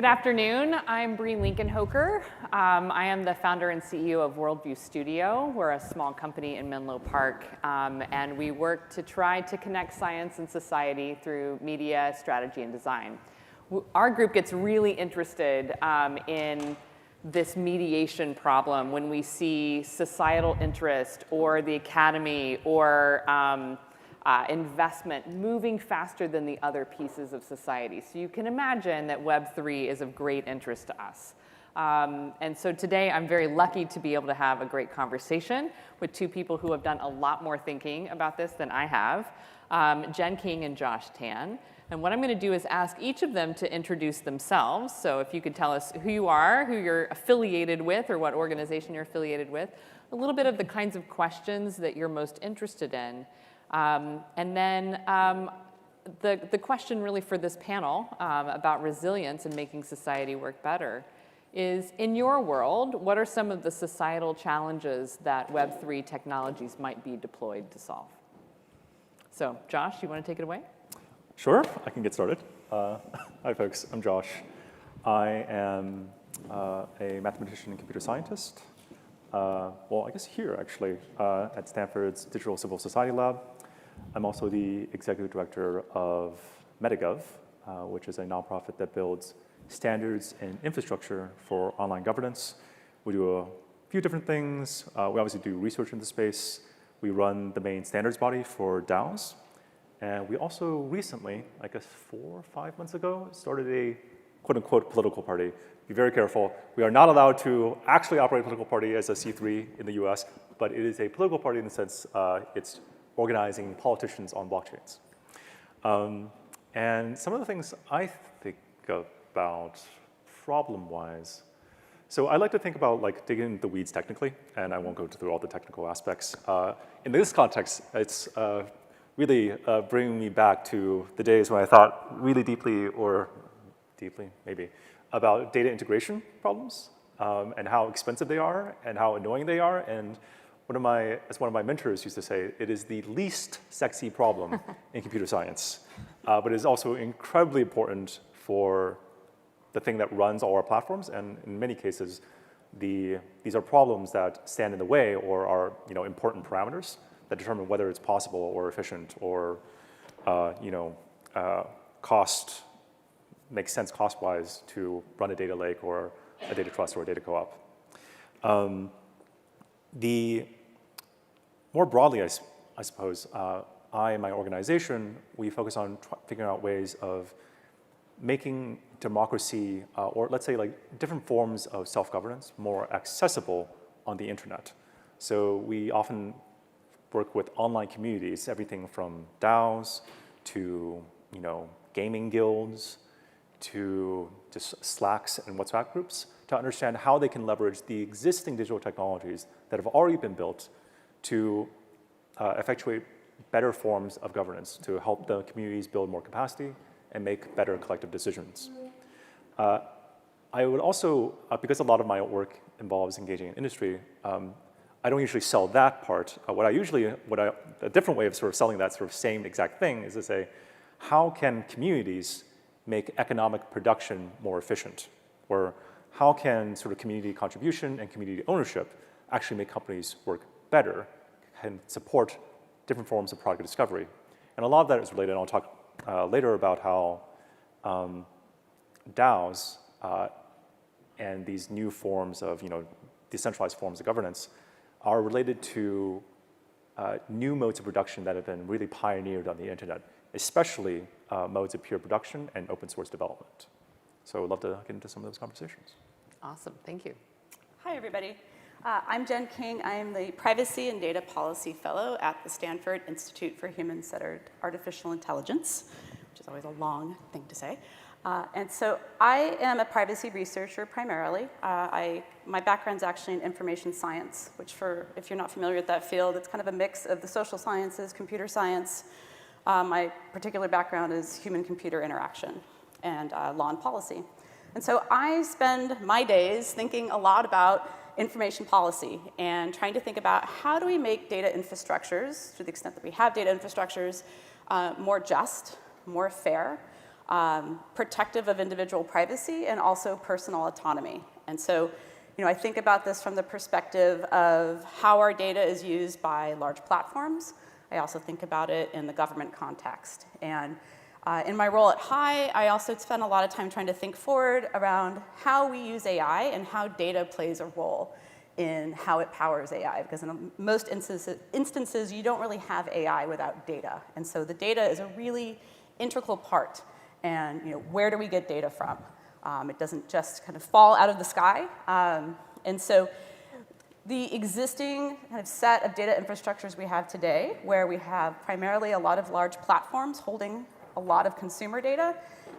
Good afternoon. I'm Brie Linkenhoker. I am the founder and CEO of Worldview Studio. We're a small company in Menlo Park, and we work to try to connect science and society through media, strategy, and design. Our group gets really interested in this mediation problem when we see societal interest or the academy or investment moving faster than the other pieces of society. So you can imagine that Web3 is of great interest to us. And so today I'm very lucky to be able to have a great conversation with two people who have done a lot more thinking about this than I have, Jen King and Josh Tan. And what I'm going to do is ask each of them to introduce themselves. So if you could tell us who you are, who you're affiliated with, or what organization you're affiliated with, a little bit of the kinds of questions that you're most interested in. And then the question really for this panel about resilience and making society work better is, in your world, what are some of the societal challenges that Web3 technologies might be deployed to solve? So Josh, you want to take it away? Sure, I can get started. Hi folks, I'm Josh. I am a mathematician and computer scientist. Well, I guess here actually at Stanford's Digital Civil Society Lab. I'm also the executive director of Metagov, which is a nonprofit that builds standards and infrastructure for online governance. We do a few different things. We obviously do research in the space. We run the main standards body for DAOs. And we also recently, I guess 4 or 5 months ago, started a quote-unquote political party. Be very careful. We are not allowed to actually operate a political party as a C3 in the US, but it is a political party in the sense it's organizing politicians on blockchains. And some of the things I think about problem-wise, so I like to think about like digging into the weeds technically, and I won't go through all the technical aspects. In this context, it's really bringing me back to the days when I thought really deeply, or deeply maybe, about data integration problems and how expensive they are and how annoying they are. And as one of my mentors used to say, it is the least sexy problem in computer science, but it is also incredibly important for the thing that runs all our platforms. And in many cases, these are problems that stand in the way or are important parameters that determine whether it's possible or efficient or cost makes sense cost-wise to run a data lake or a data trust or a data co-op. More broadly, I suppose, I and my organization, we focus on figuring out ways of making democracy, or let's say like different forms of self-governance, more accessible on the internet. So we often work with online communities, everything from DAOs to gaming guilds to just Slacks and WhatsApp groups to understand how they can leverage the existing digital technologies that have already been built to effectuate better forms of governance, to help the communities build more capacity and make better collective decisions. I would also, because a lot of my work involves engaging in industry, I don't usually sell that part. A different way of sort of selling that sort of same exact thing is to say, how can communities make economic production more efficient? Or how can sort of community contribution and community ownership actually make companies work better and support different forms of product discovery? And a lot of that is related, and I'll talk later about how DAOs and these new forms of decentralized forms of governance are related to new modes of production that have been really pioneered on the internet, especially modes of peer production and open source development. So I'd love to get into some of those conversations. Awesome, thank you. Hi, everybody. I'm Jen King. I am the Privacy and Data Policy Fellow at the Stanford Institute for Human-Centered Artificial Intelligence, which is always a long thing to say. And so I am a privacy researcher primarily. My background's actually in information science, which if you're not familiar with that field, it's kind of a mix of the social sciences, computer science. My particular background is human-computer interaction and law and policy. And so I spend my days thinking a lot about information policy and trying to think about how do we make data infrastructures, to the extent that we have data infrastructures, more just, more fair, protective of individual privacy, and also personal autonomy. And so, I think about this from the perspective of how our data is used by large platforms. I also think about it in the government context. And in my role at HI, I also spend a lot of time trying to think forward around how we use AI and how data plays a role in how it powers AI. Because in most instances, you don't really have AI without data. And so the data is a really integral part. And where do we get data from? It doesn't just kind of fall out of the sky. And so the existing kind of set of data infrastructures we have today, where we have primarily a lot of large platforms holding a lot of consumer data,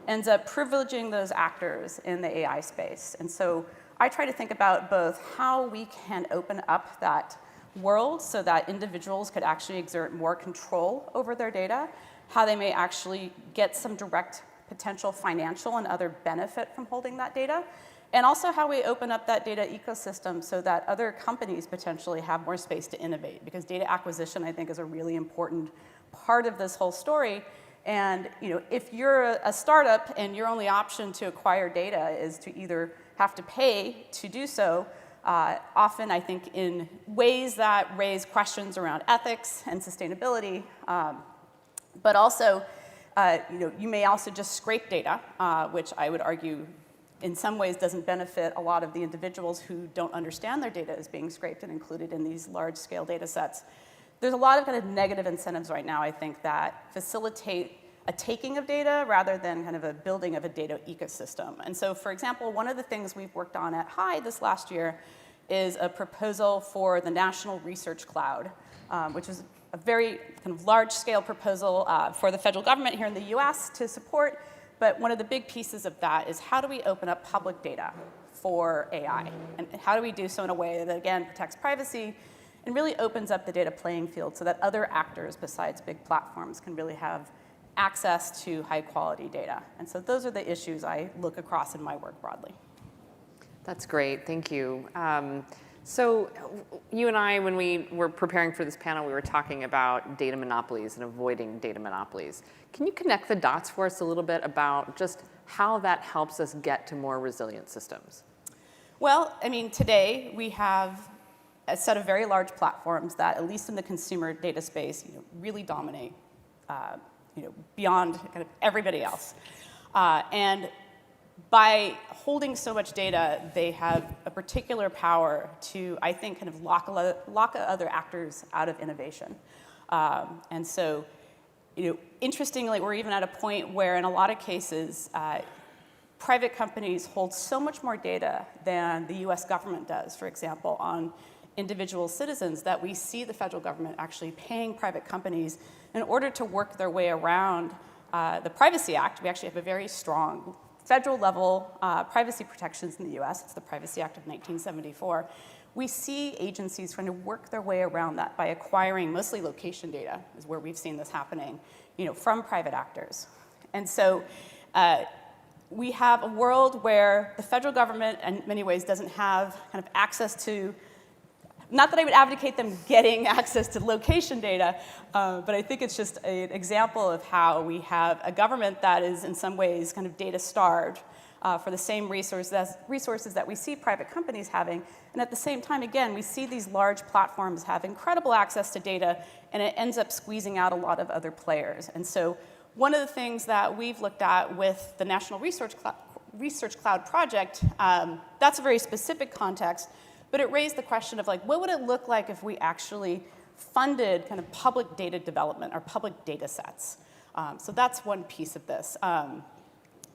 ends up privileging those actors in the AI space. And so I try to think about both how we can open up that world so that individuals could actually exert more control over their data, how they may actually get some direct potential financial and other benefit from holding that data, and also how we open up that data ecosystem so that other companies potentially have more space to innovate. Because data acquisition, I think, is a really important part of this whole story. And if you're a startup and your only option to acquire data is to either have to pay to do so, often I think in ways that raise questions around ethics and sustainability, but also you may also just scrape data, which I would argue in some ways doesn't benefit a lot of the individuals who don't understand their data is being scraped and included in these large-scale data sets. There's a lot of kind of negative incentives right now, I think, that facilitate a taking of data rather than kind of a building of a data ecosystem. And so, for example, one of the things we've worked on at HI this last year is a proposal for the National Research Cloud, which is a very kind of large-scale proposal for the federal government here in the US to support. But one of the big pieces of that is how do we open up public data for AI? And how do we do so in a way that, again, protects privacy and really opens up the data playing field so that other actors besides big platforms can really have access to high-quality data? And so those are the issues I look across in my work broadly. That's great. Thank you. So you and I, when we were preparing for this panel, we were talking about data monopolies and avoiding data monopolies. Can you connect the dots for us a little bit about just how that helps us get to more resilient systems? Well, I mean, today we have a set of very large platforms that, at least in the consumer data space, really dominate, beyond kind of everybody else. And by holding so much data, they have a particular power to, I think, kind of lock other actors out of innovation. And so, interestingly, we're even at a point where, in a lot of cases, private companies hold so much more data than the US government does, for example, on individual citizens, that we see the federal government actually paying private companies in order to work their way around the Privacy Act. We actually have a very strong federal level privacy protections in the US. It's the Privacy Act of 1974. We see agencies trying to work their way around that by acquiring mostly location data, is where we've seen this happening, from private actors. And so we have a world where the federal government, in many ways, doesn't have kind of access to, not that I would advocate them getting access to location data, but I think it's just an example of how we have a government that is in some ways kind of data starved for the same resources that we see private companies having. And at the same time, again, we see these large platforms have incredible access to data, and it ends up squeezing out a lot of other players. And so one of the things that we've looked at with the National Research Cloud project, that's a very specific context, but it raised the question of, what would it look like if we actually funded kind of public data development or public data sets? So that's one piece of this.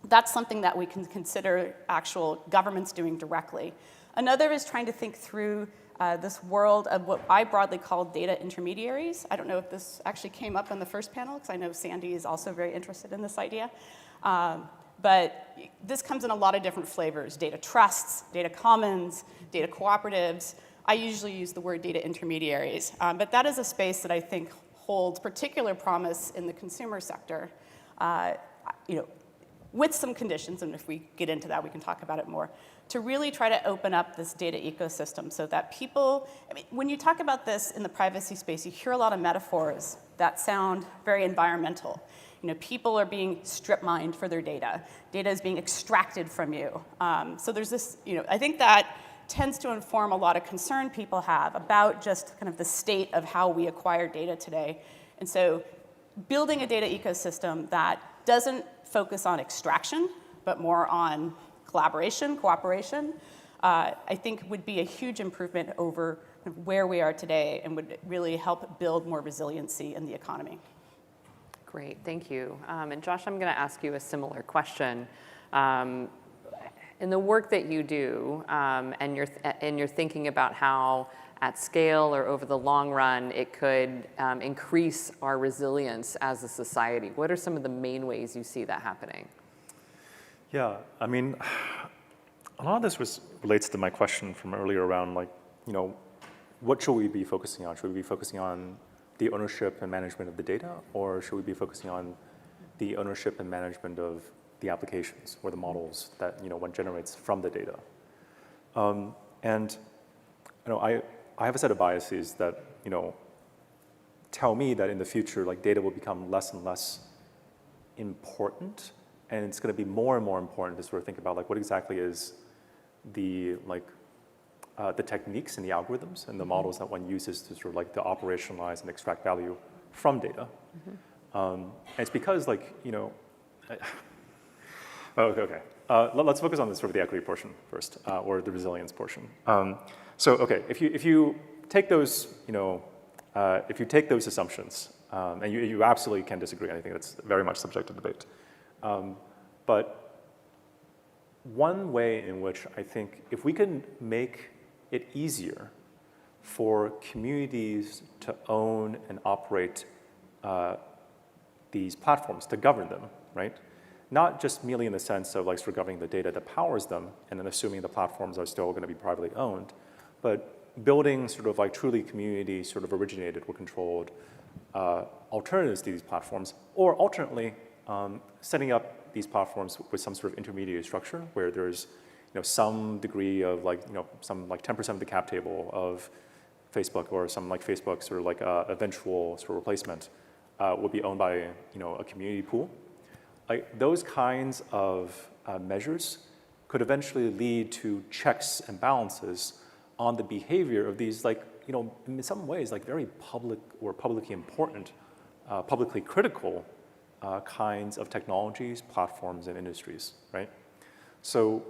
That's something that we can consider actual governments doing directly. Another is trying to think through this world of what I broadly call data intermediaries. I don't know if this actually came up in the first panel, because I know Sandy is also very interested in this idea. But this comes in a lot of different flavors: data trusts, data commons, data cooperatives. I usually use the word data intermediaries. But that is a space that I think holds particular promise in the consumer sector, with some conditions, and if we get into that, we can talk about it more, to really try to open up this data ecosystem so that people, when you talk about this in the privacy space, you hear a lot of metaphors that sound very environmental. People are being strip mined for their data. Data is being extracted from you. So there's this, I think that tends to inform a lot of concern people have about just kind of the state of how we acquire data today. And so building a data ecosystem that doesn't focus on extraction, but more on collaboration, cooperation, I think would be a huge improvement over where we are today and would really help build more resiliency in the economy. Great, thank you. And Josh, I'm going to ask you a similar question. In the work that you do, and you're thinking about how at scale or over the long run it could increase our resilience as a society, what are some of the main ways you see that happening? Yeah, I mean, a lot of this relates to my question from earlier around what should we be focusing on? Should we be focusing on the ownership and management of the data, or should we be focusing on the ownership and management of the applications or the models that one generates from the data? And I have a set of biases that tell me that in the future, data will become less and less important, and it's going to be more and more important to sort of think about what exactly is the techniques and the algorithms and the models that one uses to sort of to operationalize and extract value from data. And it's because okay. Let's focus on sort of the equity portion first, or the resilience portion. So okay, if you take those assumptions, and you absolutely can disagree, I think that's very much subject to debate. But one way in which I think if we can make it easier for communities to own and operate these platforms, to govern them, right? Not just merely in the sense of sort of governing the data that powers them and then assuming the platforms are still going to be privately owned, but building sort of truly community sort of originated or controlled alternatives to these platforms, or alternately setting up these platforms with some sort of intermediate structure where there's some degree of some 10% of the cap table of Facebook, or some Facebook sort of eventual sort of replacement would be owned by a community pool. Those kinds of measures could eventually lead to checks and balances on the behavior of these in some ways very public or publicly important, publicly critical kinds of technologies, platforms, and industries, right? So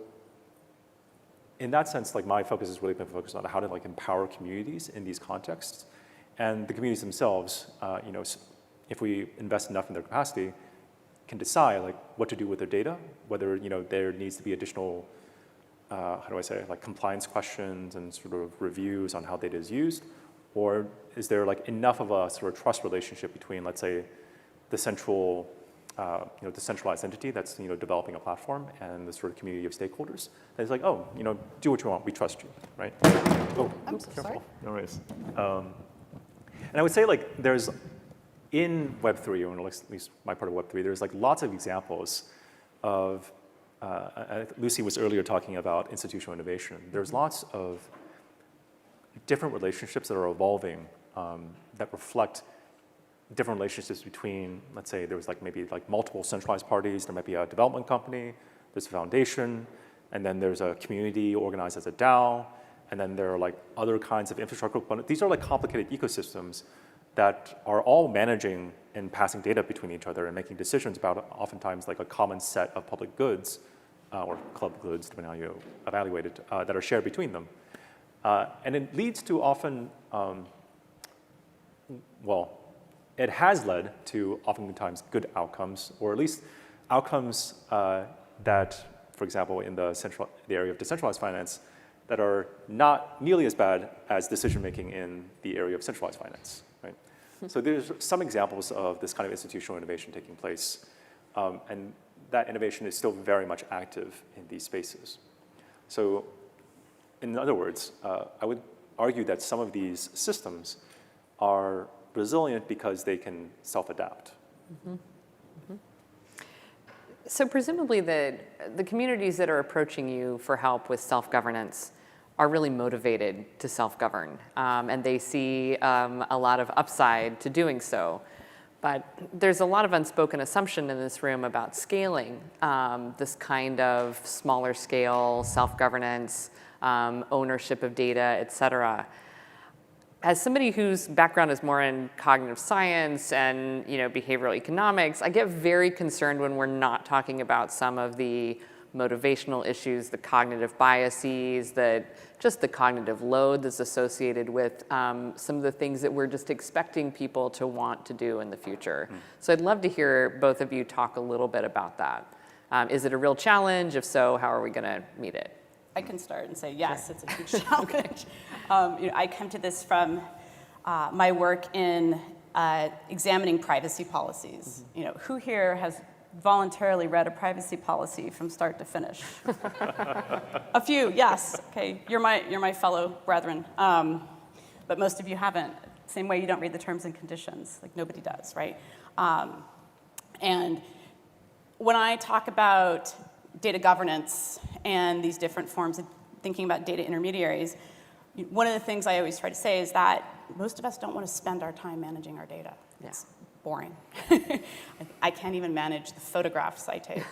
in that sense, my focus has really been focused on how to empower communities in these contexts, and the communities themselves, if we invest enough in their capacity, can decide what to do with their data, whether there needs to be additional, how do I say, compliance questions and sort of reviews on how data is used, or is there enough of a sort of trust relationship between, let's say, the central, the centralized entity that's developing a platform and the sort of community of stakeholders. And it's oh, do what you want, we trust you, right? Oh, I'm so sorry. No worries. And I would say there's in Web3, or at least my part of Web3, there's lots of examples of. Lucy was earlier talking about institutional innovation. There's lots of different relationships that are evolving that reflect different relationships between, let's say, there was maybe multiple centralized parties. There might be a development company, there's a foundation, and then there's a community organized as a DAO, and then there are other kinds of infrastructure components. These are complicated ecosystems that are all managing and passing data between each other and making decisions about oftentimes a common set of public goods or club goods, depending on how you evaluate it, that are shared between them. And it leads to often, it has led to oftentimes good outcomes, or at least outcomes that, for example, in the area of decentralized finance, that are not nearly as bad as decision-making in the area of centralized finance, right? So there's some examples of this kind of institutional innovation taking place, and that innovation is still very much active in these spaces. So in other words, I would argue that some of these systems are resilient because they can self-adapt. Mm-hmm. Mm-hmm. So presumably the communities that are approaching you for help with self-governance are really motivated to self-govern, and they see a lot of upside to doing so. But there's a lot of unspoken assumption in this room about scaling this kind of smaller scale, self-governance, ownership of data, et cetera. As somebody whose background is more in cognitive science and behavioral economics, I get very concerned when we're not talking about some of the motivational issues, the cognitive biases, just the cognitive load that's associated with some of the things that we're just expecting people to want to do in the future. So I'd love to hear both of you talk a little bit about that. Is it a real challenge? If so, how are we going to meet it? I can start and say, yes, it's a huge challenge. I come to this from my work in examining privacy policies. Who here has voluntarily read a privacy policy from start to finish? A few, yes. Okay, you're my fellow brethren. But most of you haven't. Same way you don't read the terms and conditions. Like nobody does, right? And when I talk about data governance and these different forms of thinking about data intermediaries, one of the things I always try to say is that most of us don't want to spend our time managing our data. Yeah. It's boring. I can't even manage the photographs I take.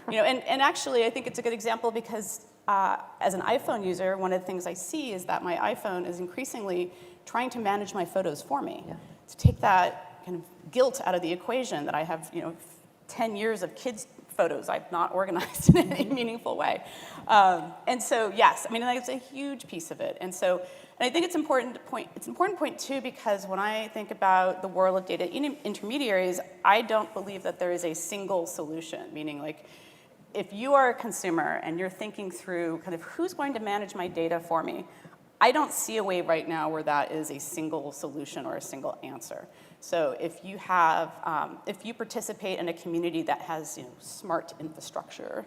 And actually, I think it's a good example because as an iPhone user, one of the things I see is that my iPhone is increasingly trying to manage my photos for me. Yeah. To take that kind of guilt out of the equation that I have, 10 years of kids' photos I've not organized in any meaningful way. And so, yes, it's a huge piece of it. And I think it's important to point too, because when I think about the world of data intermediaries, I don't believe that there is a single solution, meaning like, if you are a consumer and you're thinking through kind of who's going to manage my data for me, I don't see a way right now where that is a single solution or a single answer. So if you participate in a community that has, smart infrastructure,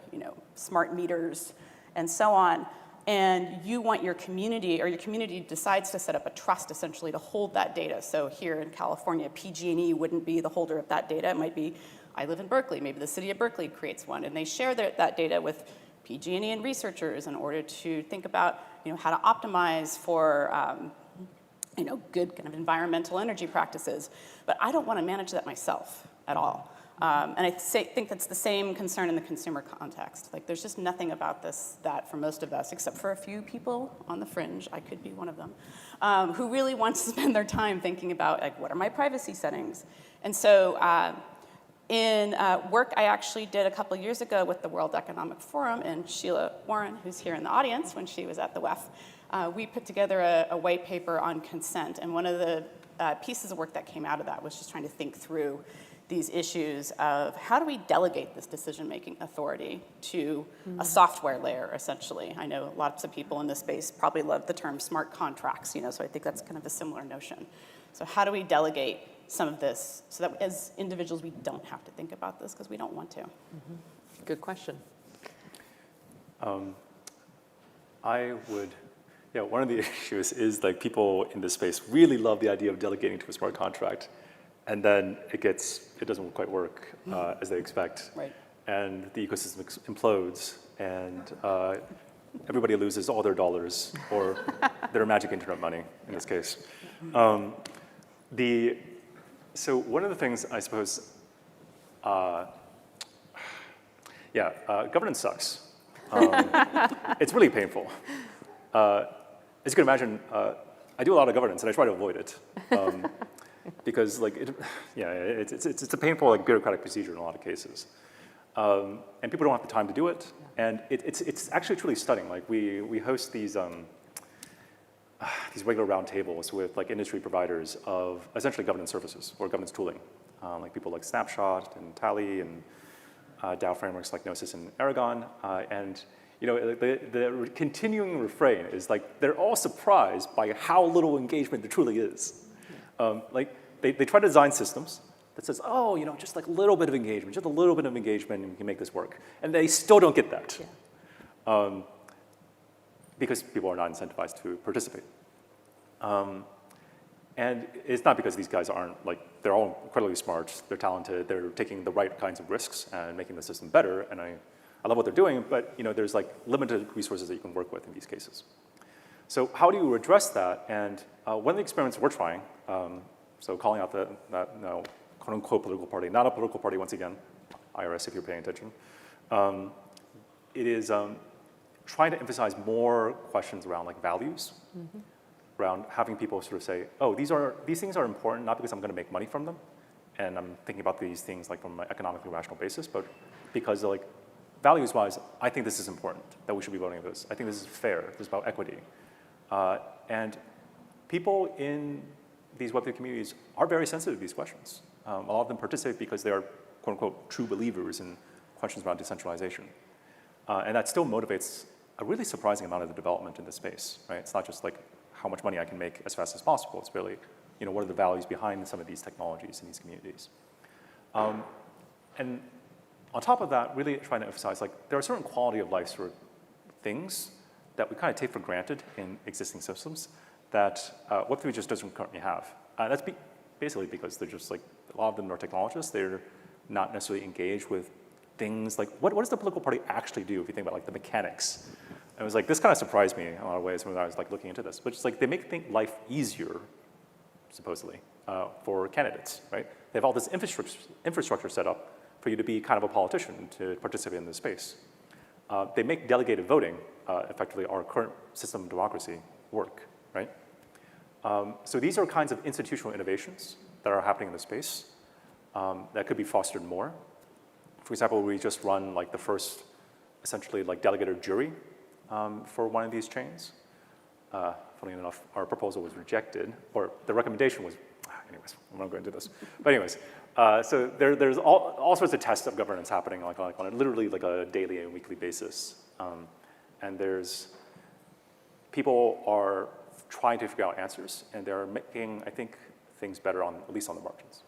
smart meters, and so on, and you want your community, or your community decides to set up a trust essentially to hold that data. So here in California, PG&E wouldn't be the holder of that data. It might be, I live in Berkeley, maybe the city of Berkeley creates one, and they share that data with PG&E and researchers in order to think about, how to optimize for, good kind of environmental energy practices. But I don't want to manage that myself at all. And I think that's the same concern in the consumer context. Like, there's just nothing about this that for most of us, except for a few people on the fringe, I could be one of them, who really want to spend their time thinking about, like, what are my privacy settings? And so in work I actually did a couple years ago with the World Economic Forum, and Sheila Warren, who's here in the audience when she was at the WEF, we put together a white paper on consent. And one of the pieces of work that came out of that was just trying to think through these issues of how do we delegate this decision-making authority to a software layer, essentially. I know lots of people in this space probably love the term smart contracts, so I think that's kind of a similar notion. So how do we delegate some of this so that as individuals we don't have to think about this because we don't want to? Mm-hmm. Good question. One of the issues is like people in this space really love the idea of delegating to a smart contract. And then it doesn't quite work as they expect. Right. And the ecosystem implodes, and everybody loses all their dollars or their magic internet money in this case. So one of the things I suppose, governance sucks. It's really painful. As you can imagine, I do a lot of governance and I try to avoid it. Because it's a painful bureaucratic procedure in a lot of cases, and people don't have the time to do it. And it's actually truly stunning. Like we host these regular roundtables with industry providers of essentially governance services or governance tooling, like people like Snapshot and Tally and DAO frameworks like Gnosis and Aragon. And the continuing refrain is they're all surprised by how little engagement there truly is. They try to design systems that says, just a little bit of engagement, just a little bit of engagement, and we can make this work. And they still don't get that. Yeah. Because people are not incentivized to participate. And it's not because these guys aren't, they're all incredibly smart, they're talented, they're taking the right kinds of risks and making the system better, and I love what they're doing, but there's limited resources that you can work with in these cases. So how do you address that? And one of the experiments we're trying, so calling quote-unquote political party, not a political party once again, IRS if you're paying attention, it is trying to emphasize more questions around like values, around having people sort of say, oh, these things are important not because I'm going to make money from them, and I'm thinking about these things like from an economically rational basis, but because like values-wise, I think this is important, that we should be voting this. I think this is fair, this is about equity. And people in these Web3 communities are very sensitive to these questions. A lot of them participate because they are, quote unquote, true believers in questions around decentralization. And that still motivates a really surprising amount of the development in this space, right? It's not just like how much money I can make as fast as possible. It's really, what are the values behind some of these technologies in these communities? And on top of that, really trying to emphasize, like, there are certain quality of life sort of things that we kind of take for granted in existing systems that Web3 just doesn't currently have. That's basically because they're just like, a lot of them are technologists. They're not necessarily engaged with things like, what does the political party actually do if you think about like the mechanics? And it was like, this kind of surprised me in a lot of ways when I was like looking into this, but it's like they make life easier, supposedly, for candidates, right? They have all this infrastructure set up for you to be kind of a politician to participate in this space. They make delegated voting, effectively our current system of democracy, work, right? So these are kinds of institutional innovations that are happening in the space that could be fostered more. For example, we just run like the first, essentially like delegated jury for one of these chains. Funny enough, our proposal was rejected, or the recommendation was, anyways, I'm not going to do this. But anyways, so there's all sorts of tests of governance happening like on literally like a daily and weekly basis. And people are trying to figure out answers, and they're making, I think, things better at least on the margins.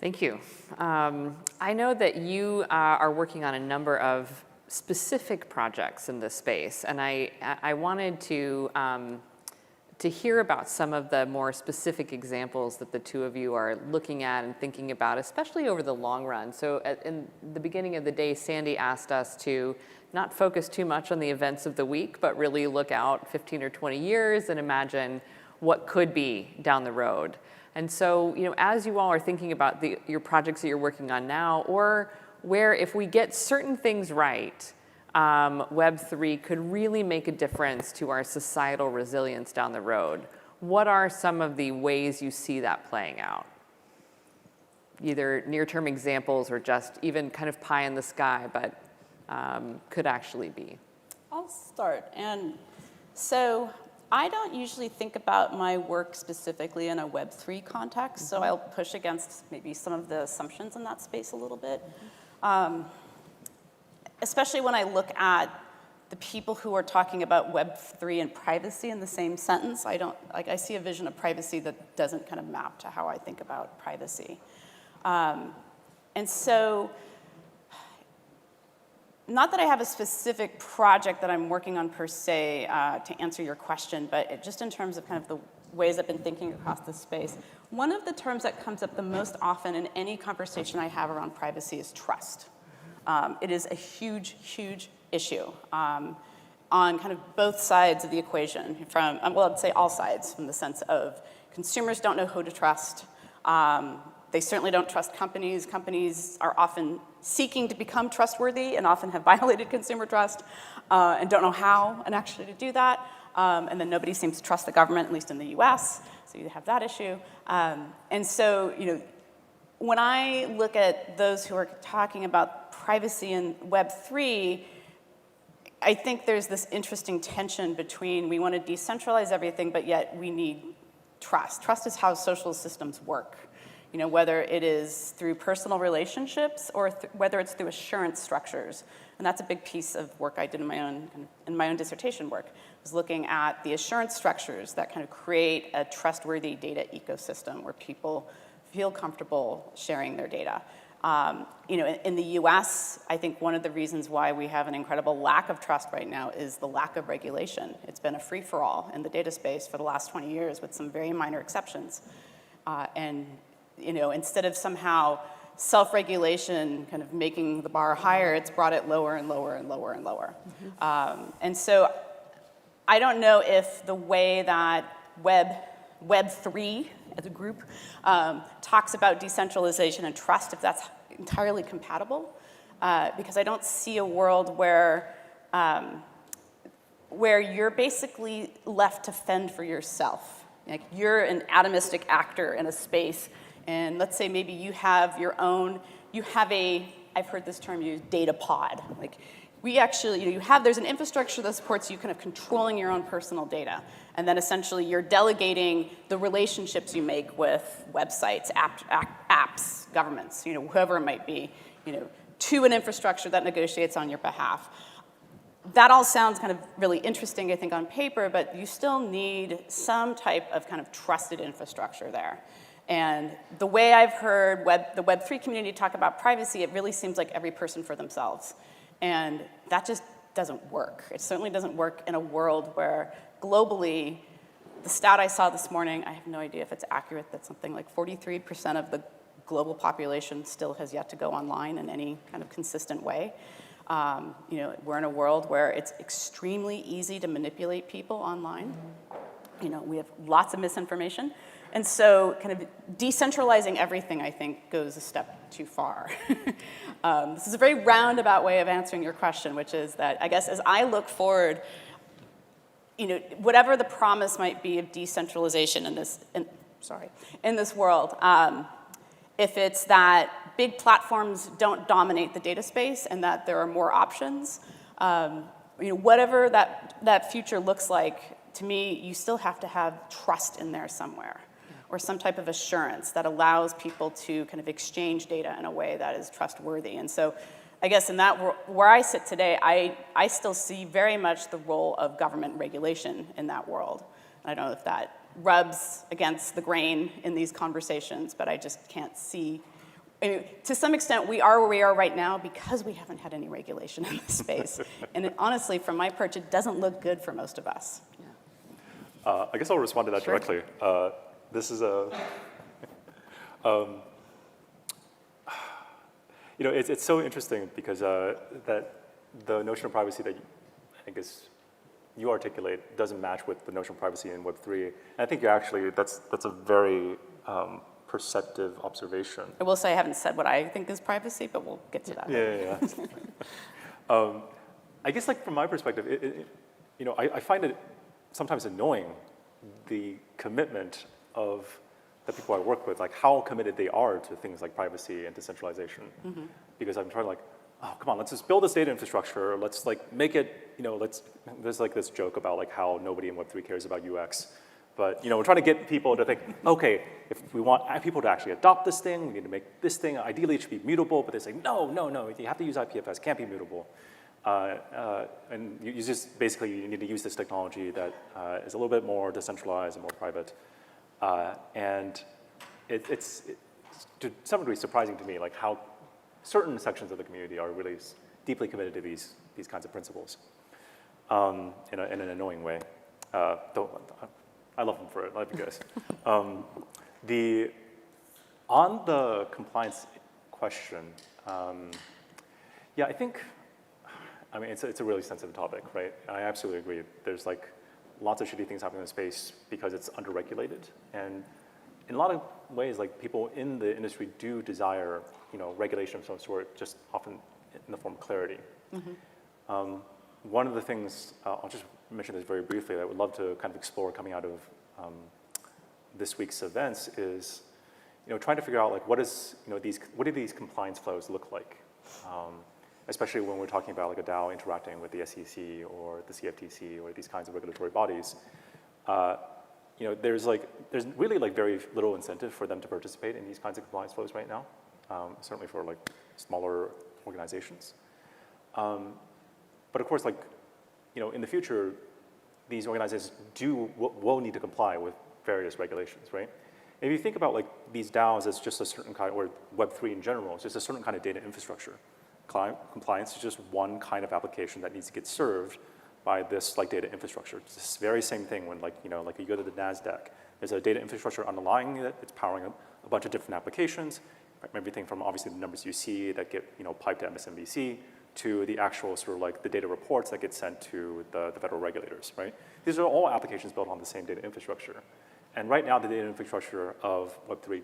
Thank you. I know that you are working on a number of specific projects in this space, and I wanted to hear about some of the more specific examples that the two of you are looking at and thinking about, especially over the long run. So in the beginning of the day, Sandy asked us to not focus too much on the events of the week, but really look out 15 or 20 years and imagine what could be down the road. And so, as you all are thinking about your projects that you're working on now, or where if we get certain things right, Web3 could really make a difference to our societal resilience down the road, what are some of the ways you see that playing out? Either near-term examples or just even kind of pie in the sky, but could actually be. I'll start. And so I don't usually think about my work specifically in a Web3 context, so I'll push against maybe some of the assumptions in that space a little bit. Especially when I look at the people who are talking about Web3 and privacy in the same sentence. I see a vision of privacy that doesn't kind of map to how I think about privacy. And so, not that I have a specific project that I'm working on per se to answer your question, but just in terms of kind of the ways I've been thinking across this space, one of the terms that comes up the most often in any conversation I have around privacy is trust. It is a huge, huge issue on kind of both sides of the equation, from, well, I'd say all sides, from the sense of consumers don't know who to trust. They certainly don't trust companies. Companies are often seeking to become trustworthy and often have violated consumer trust and don't know how and actually to do that. And then nobody seems to trust the government, at least in the US, so you have that issue. And so, when I look at those who are talking about privacy in Web3, I think there's this interesting tension between we want to decentralize everything, but yet we need trust. Trust is how social systems work. Whether it is through personal relationships or whether it's through assurance structures. And that's a big piece of work I did in my own dissertation work, was looking at the assurance structures that kind of create a trustworthy data ecosystem where people feel comfortable sharing their data. In the US, I think one of the reasons why we have an incredible lack of trust right now is the lack of regulation. It's been a free-for-all in the data space for the last 20 years with some very minor exceptions. Instead of somehow self-regulation kind of making the bar higher, it's brought it lower and lower and lower and lower. And so I don't know if the way that Web3 as a group talks about decentralization and trust, if that's entirely compatible, because I don't see a world where you're basically left to fend for yourself. Like you're an atomistic actor in a space, and let's say maybe you have your own, I've heard this term used, data pod. Like we actually, there's an infrastructure that supports you kind of controlling your own personal data. And then essentially you're delegating the relationships you make with websites, apps, governments, whoever it might be, to an infrastructure that negotiates on your behalf. That all sounds kind of really interesting, I think, on paper, but you still need some type of kind of trusted infrastructure there. And the way I've heard the Web3 community talk about privacy, it really seems like every person for themselves. And that just doesn't work. It certainly doesn't work in a world where globally, the stat I saw this morning, I have no idea if it's accurate, that something like 43% of the global population still has yet to go online in any kind of consistent way. We're in a world where it's extremely easy to manipulate people online. We have lots of misinformation. And so kind of decentralizing everything, I think, goes a step too far. This is a very roundabout way of answering your question, which is that I guess as I look forward, whatever the promise might be of decentralization in this world, if it's that big platforms don't dominate the data space and that there are more options, whatever that future looks like, to me, you still have to have trust in there somewhere, or some type of assurance that allows people to kind of exchange data in a way that is trustworthy. And so I guess in that where I sit today, I still see very much the role of government regulation in that world. And I don't know if that rubs against the grain in these conversations, but I just can't see. To some extent, we are where we are right now because we haven't had any regulation in this space. And honestly, from my perch, it doesn't look good for most of us. I guess I'll respond to that directly. This is it's so interesting because that the notion of privacy that I guess you articulate doesn't match with the notion of privacy in Web3. And I think that's a very perceptive observation. I will say I haven't said what I think is privacy, but we'll get to that. Yeah. I guess from my perspective, I find it sometimes annoying, the commitment of the people I work with, like how committed they are to things like privacy and decentralization. Mm-hmm. Because I'm trying oh, come on, let's just build this data infrastructure. Let's make it, there's this joke about how nobody in Web3 cares about UX. But, we're trying to get people to think, okay, if we want people to actually adopt this thing, we need to make this thing, ideally it should be mutable, but they say, no, you have to use IPFS, can't be mutable. And you just basically you need to use this technology that is a little bit more decentralized and more private. And it's to some degree surprising to me, how certain sections of the community are really deeply committed to these kinds of principles in an annoying way. I love them for it. I love you guys. On the compliance question, I think, it's a really sensitive topic, right? I absolutely agree. There's lots of shitty things happening in the space because it's underregulated. And in a lot of ways, people in the industry do desire, regulation of some sort, just often in the form of clarity. Mm-hmm. One of the things, I'll just mention this very briefly, that I would love to kind of explore coming out of this week's events is, trying to figure out what do these compliance flows look like, especially when we're talking about a DAO interacting with the SEC or the CFTC or these kinds of regulatory bodies. There's really very little incentive for them to participate in these kinds of compliance flows right now, certainly for smaller organizations. But of course, in the future, these organizations will need to comply with various regulations, right? If you think about these DAOs as just a certain kind, or Web3 in general, it's just a certain kind of data infrastructure. Compliance is just one kind of application that needs to get served by this data infrastructure. It's this very same thing when you go to the NASDAQ. There's a data infrastructure underlying it. It's powering a bunch of different applications, everything from obviously the numbers you see that get piped to MSNBC to the actual sort of the data reports that get sent to the federal regulators, right? These are all applications built on the same data infrastructure. And right now, the data infrastructure of Web3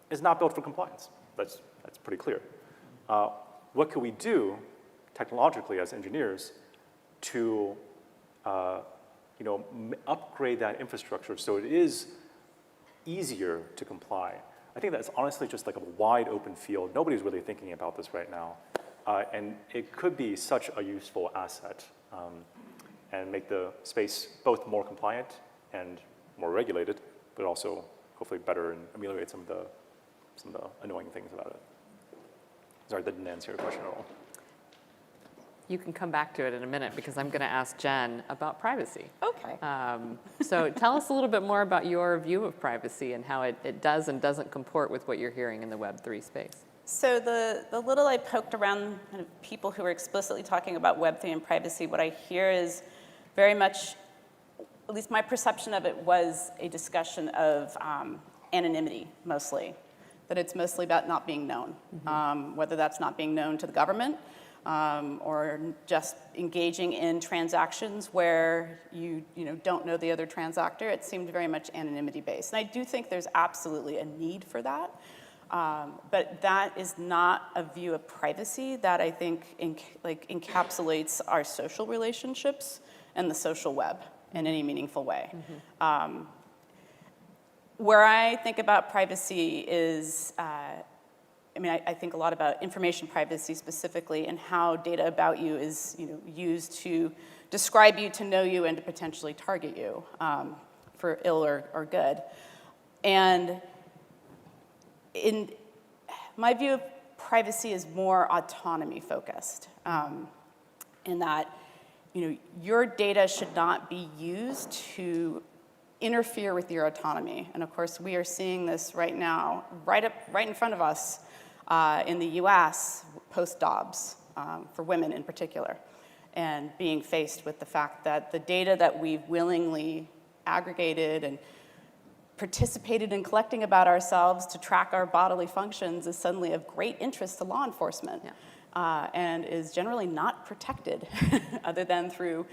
is not built for compliance. That's pretty clear. What can we do technologically as engineers to upgrade that infrastructure so it is easier to comply? I think that's honestly just like a wide open field. Nobody's really thinking about this right now. And it could be such a useful asset and make the space both more compliant and more regulated, but also hopefully better and ameliorate some of the annoying things about it. Sorry, that didn't answer your question at all. You can come back to it in a minute because I'm going to ask Jen about privacy. Okay. So tell us a little bit more about your view of privacy and how it does and doesn't comport with what you're hearing in the Web3 space. So the little I poked around kind of people who are explicitly talking about Web3 and privacy, what I hear is very much, at least my perception of it was a discussion of anonymity mostly, that it's mostly about not being known, whether that's not being known to the government or just engaging in transactions where you don't know the other transactor. It seemed very much anonymity based. And I do think there's absolutely a need for that. But that is not a view of privacy that I think encapsulates our social relationships and the social web in any meaningful way. Where I think about privacy is, I think a lot about information privacy specifically and how data about you is used to describe you, to know you, and to potentially target you for ill or good. And in my view of privacy is more autonomy focused, in that your data should not be used to interfere with your autonomy. And of course, we are seeing this right now, right in front of us in the US, post-Dobbs, for women in particular, and being faced with the fact that the data that we've willingly aggregated and participated in collecting about ourselves to track our bodily functions is suddenly of great interest to law enforcement, and is generally not protected other than through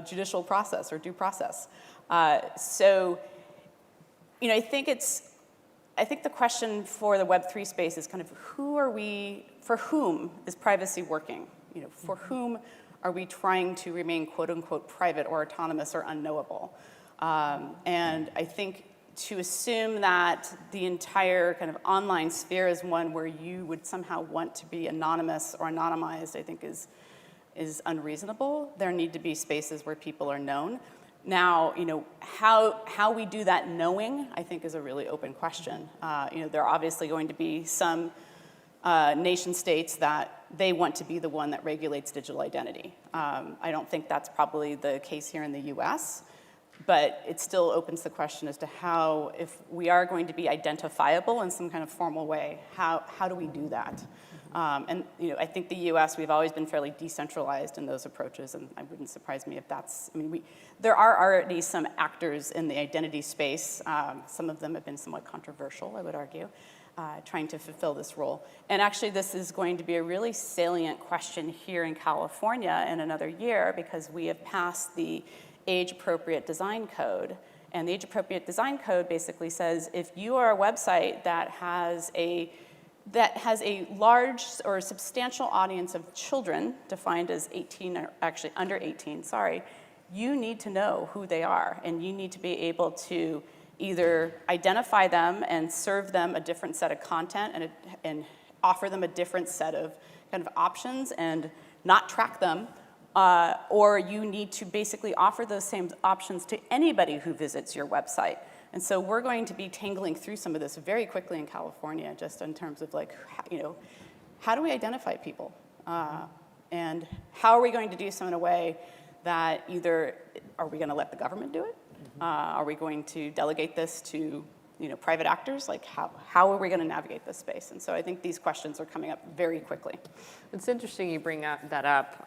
judicial process or due process. So, I think the question for the Web3 space is kind of for whom is privacy working? For whom are we trying to remain quote unquote private or autonomous or unknowable? And I think to assume that the entire kind of online sphere is one where you would somehow want to be anonymous or anonymized, I think is unreasonable. There need to be spaces where people are known. Now, how we do that knowing, I think, is a really open question. There are obviously going to be some nation states that they want to be the one that regulates digital identity. I don't think that's probably the case here in the US, but it still opens the question as to how, if we are going to be identifiable in some kind of formal way, how do we do that? And I think the U.S., we've always been fairly decentralized in those approaches, and it wouldn't surprise me if that's, there are already some actors in the identity space. Some of them have been somewhat controversial, I would argue, trying to fulfill this role. And actually, this is going to be a really salient question here in California in another year, because we have passed the age-appropriate design code. And the age-appropriate design code basically says if you are a website that has a large or substantial audience of children, defined as 18, or actually under 18, you need to know who they are, and you need to be able to either identify them and serve them a different set of content and offer them a different set of kind of options and not track them, or you need to basically offer those same options to anybody who visits your website. And so we're going to be tangling through some of this very quickly in California, just in terms of how do we identify people? And how are we going to do so in a way that either, are we gonna let the government do it? Are we going to delegate this to private actors? How are we gonna navigate this space? And so I think these questions are coming up very quickly. It's interesting you bring that up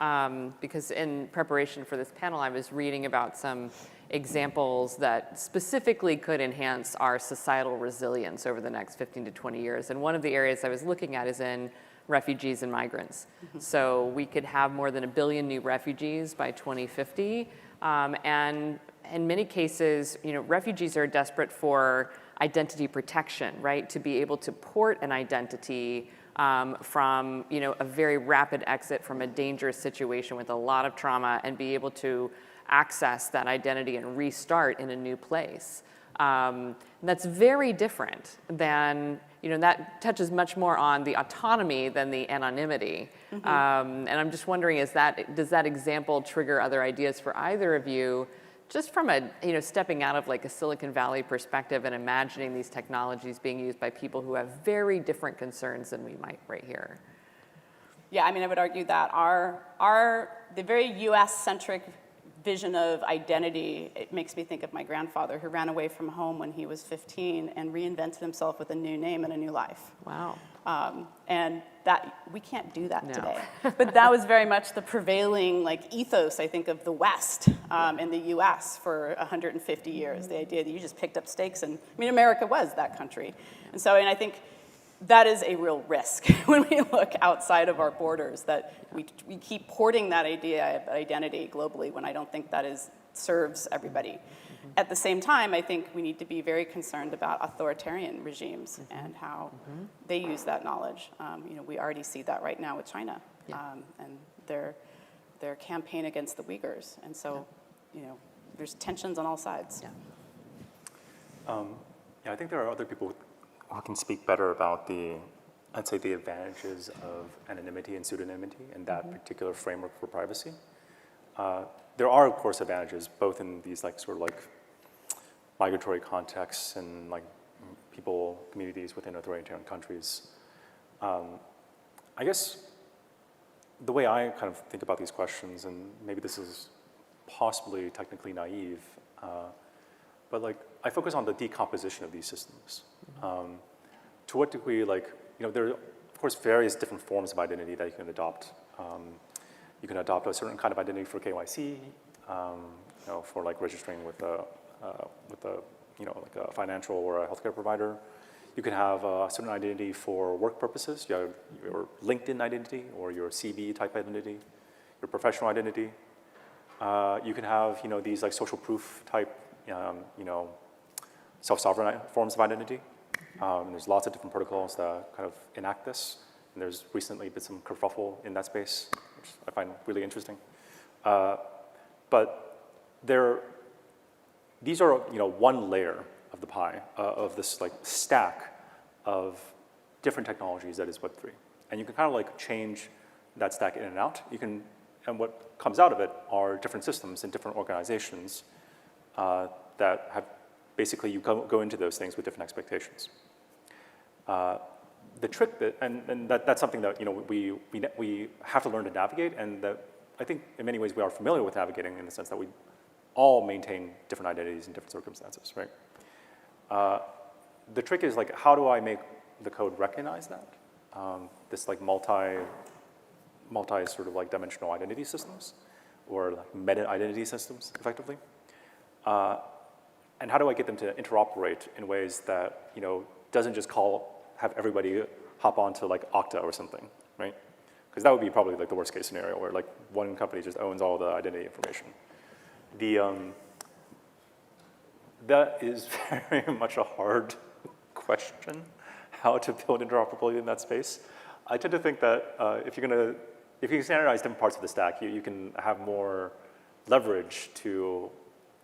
because in preparation for this panel, I was reading about some examples that specifically could enhance our societal resilience over the next 15 to 20 years. And one of the areas I was looking at is in refugees and migrants. So we could have more than 1 billion new refugees by 2050 and in many cases, refugees are desperate for identity protection, right? To be able to port an identity from, a very rapid exit from a dangerous situation with a lot of trauma and be able to access that identity and restart in a new place. That's very different than, that touches much more on the autonomy than the anonymity. And I'm just wondering, does that example trigger other ideas for either of you, just from a, stepping out of like a Silicon Valley perspective and imagining these technologies being used by people who have very different concerns than we might right here? Yeah, I mean, I would argue that the very US-centric vision of identity, it makes me think of my grandfather who ran away from home when he was 15 and reinvented himself with a new name and a new life. Wow. And that, we can't do that No. today. But that was very much the prevailing ethos, I think, of the West in the US for 150 years. The idea that you just picked up stakes and, America was that country. And so, I think that is a real risk when we look outside of our borders, that we keep porting that idea of identity globally when I don't think that serves everybody. At the same time, I think we need to be very concerned about authoritarian regimes and how they use that knowledge. We already see that right now with China and their campaign against the Uyghurs. And so, there's tensions on all sides. I think there are other people who can speak better about I'd say the advantages of anonymity and pseudonymity and that particular framework for privacy. There are, of course, advantages, both in these migratory contexts and communities within authoritarian countries. I guess the way I kind of think about these questions, and maybe this is possibly technically naive, but I focus on the decomposition of these systems. To what degree, there are, of course, various different forms of identity that you can adopt. You can adopt a certain kind of identity for KYC, for registering with a financial or a healthcare provider. You can have a certain identity for work purposes. You have your LinkedIn identity or your CV type identity, your professional identity. You can have these social proof type self-sovereign forms of identity. There's lots of different protocols that kind of enact this. And there's recently been some kerfuffle in that space, which I find really interesting. But these are one layer of the pie of this stack of different technologies that is Web3. And you can kind of change that stack in and out. And what comes out of it are different systems and different organizations that have basically you go into those things with different expectations. The trick that's something that we have to learn to navigate, and that I think in many ways we are familiar with navigating in the sense that we all maintain different identities in different circumstances, right? The trick is how do I make the code recognize that? This multi sort of dimensional identity systems, or meta identity systems, effectively. And how do I get them to interoperate in ways that doesn't just have everybody hop onto Okta or something, right? Because that would be probably the worst case scenario where one company just owns all the identity information. That is very much a hard question, how to build interoperability in that space. I tend to think that if you standardize different parts of the stack, you can have more leverage to,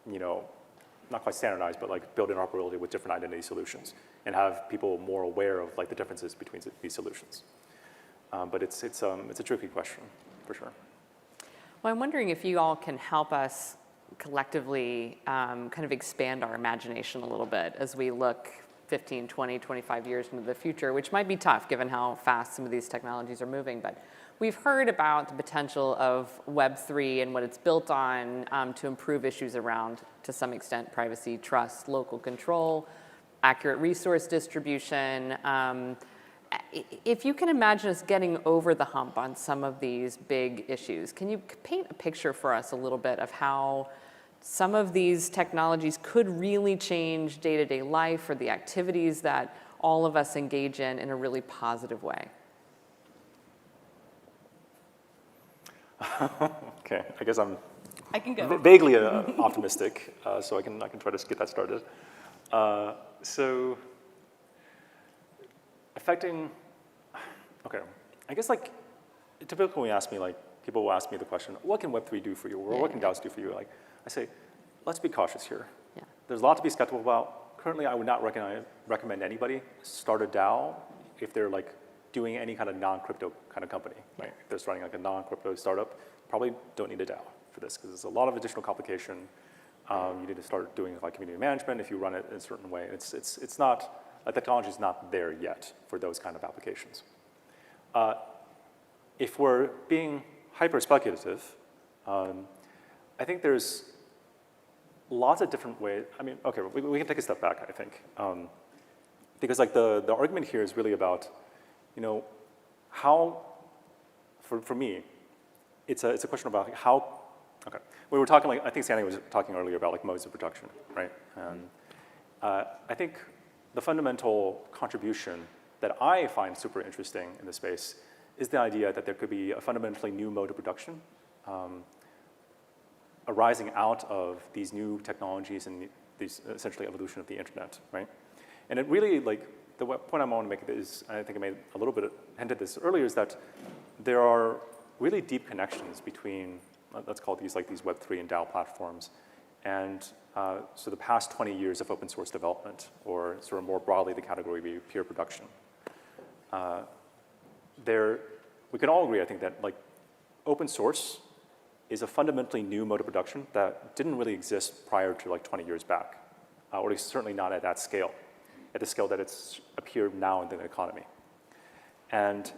not quite standardize, but build interoperability with different identity solutions and have people more aware of the differences between these solutions. But it's a tricky question, for sure. Well, I'm wondering if you all can help us collectively kind of expand our imagination a little bit as we look 15, 20, 25 years into the future, which might be tough given how fast some of these technologies are moving. But we've heard about the potential of Web3 and what it's built on to improve issues around, to some extent, privacy, trust, local control, accurate resource distribution. If you can imagine us getting over the hump on some of these big issues, can you paint a picture for us a little bit of how some of these technologies could really change day-to-day life or the activities that all of us engage in a really positive way? Okay, I guess I'm I can go. Vaguely optimistic, so I can try to get that started. So affecting, okay, I guess like typically when you ask me, like people will ask me the question, what can Web3 do for you, or what can DAOs do for you? Like I say, let's be cautious here. Yeah. There's a lot to be skeptical about. Currently, I would not recommend anybody start a DAO if they're like doing any kind of non-crypto kind of company, right? If they're starting like a non-crypto startup, probably don't need a DAO for this because there's a lot of additional complication. You need to start doing like community management if you run it in a certain way. It's not, like technology is not there yet for those kind of applications. If we're being hyper-speculative, I think there's lots of different ways. I mean, okay, we can take a step back, I think. Because like the argument here is really about, you know, how, for me, it's a question about like how, okay. We were talking like, I think Sandy was talking earlier about like modes of production, right? And I think the fundamental contribution that I find super interesting in this space is the idea that there could be a fundamentally new mode of production arising out of these new technologies and these essentially evolution of the internet, right? And it really, like, the point I want to make is, and I think I made a little bit hinted this earlier, is that there are really deep connections between, let's call these like these Web3 and DAO platforms, and so the past 20 years of open source development, or sort of more broadly the category would be peer production. We can all agree, I think, that like open source is a fundamentally new mode of production that didn't really exist prior to like 20 years back, or at least certainly not at that scale, at the scale that it's appeared now in the economy. And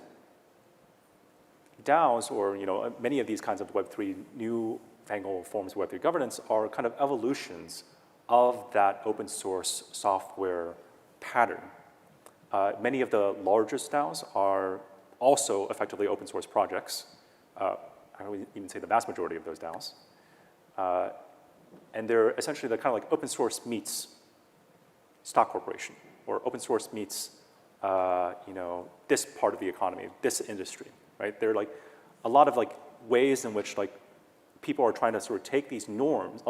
DAOs, or you know, many of these kinds of Web3 new fangled forms of Web3 governance are kind of evolutions of that open source software pattern. Many of the largest DAOs are also effectively open source projects. I would even say the vast majority of those DAOs. And they're essentially the kind of like open source meets stock corporation, or open source meets you know, this part of the economy, this industry, right? There are like a lot of like ways in which like people are trying to sort of take these norms.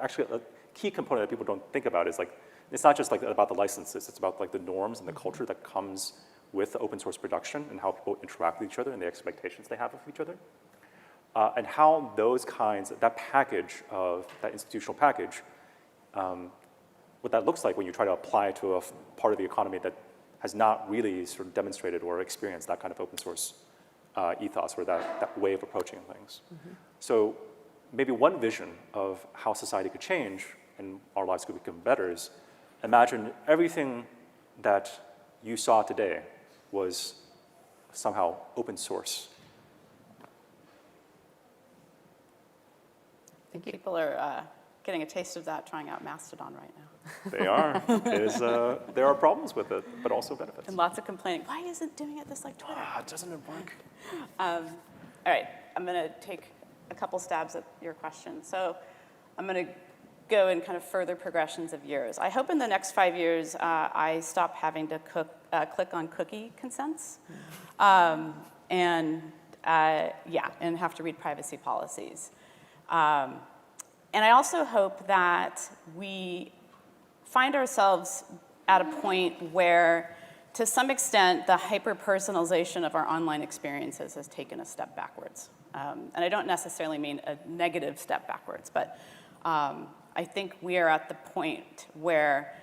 Actually, a key component that people don't think about is like, it's not just like about the licenses, it's about like the norms and the culture that comes with open source production and how people interact with each other and the expectations they have of each other. And how those kinds, that package of, that institutional package, what that looks like when you try to apply it to a part of the economy that has not really sort of demonstrated or experienced that kind of open source ethos or that way of approaching things. Mm-hmm. So maybe one vision of how society could change and our lives could become better is imagine everything that you saw today was somehow open source. I think people are getting a taste of that trying out Mastodon right now. They are. There are problems with it, but also benefits. And lots of complaining. Why isn't doing it this like Twitter? Doesn't it work? All right, I'm going to take a couple stabs at your question. So I'm going to go in kind of further progressions of years. I hope in the next 5 years I stop having to click on cookie consents and have to read privacy policies. And I also hope that we find ourselves at a point where, to some extent, the hyper-personalization of our online experiences has taken a step backwards. And I don't necessarily mean a negative step backwards, but I think we are at the point where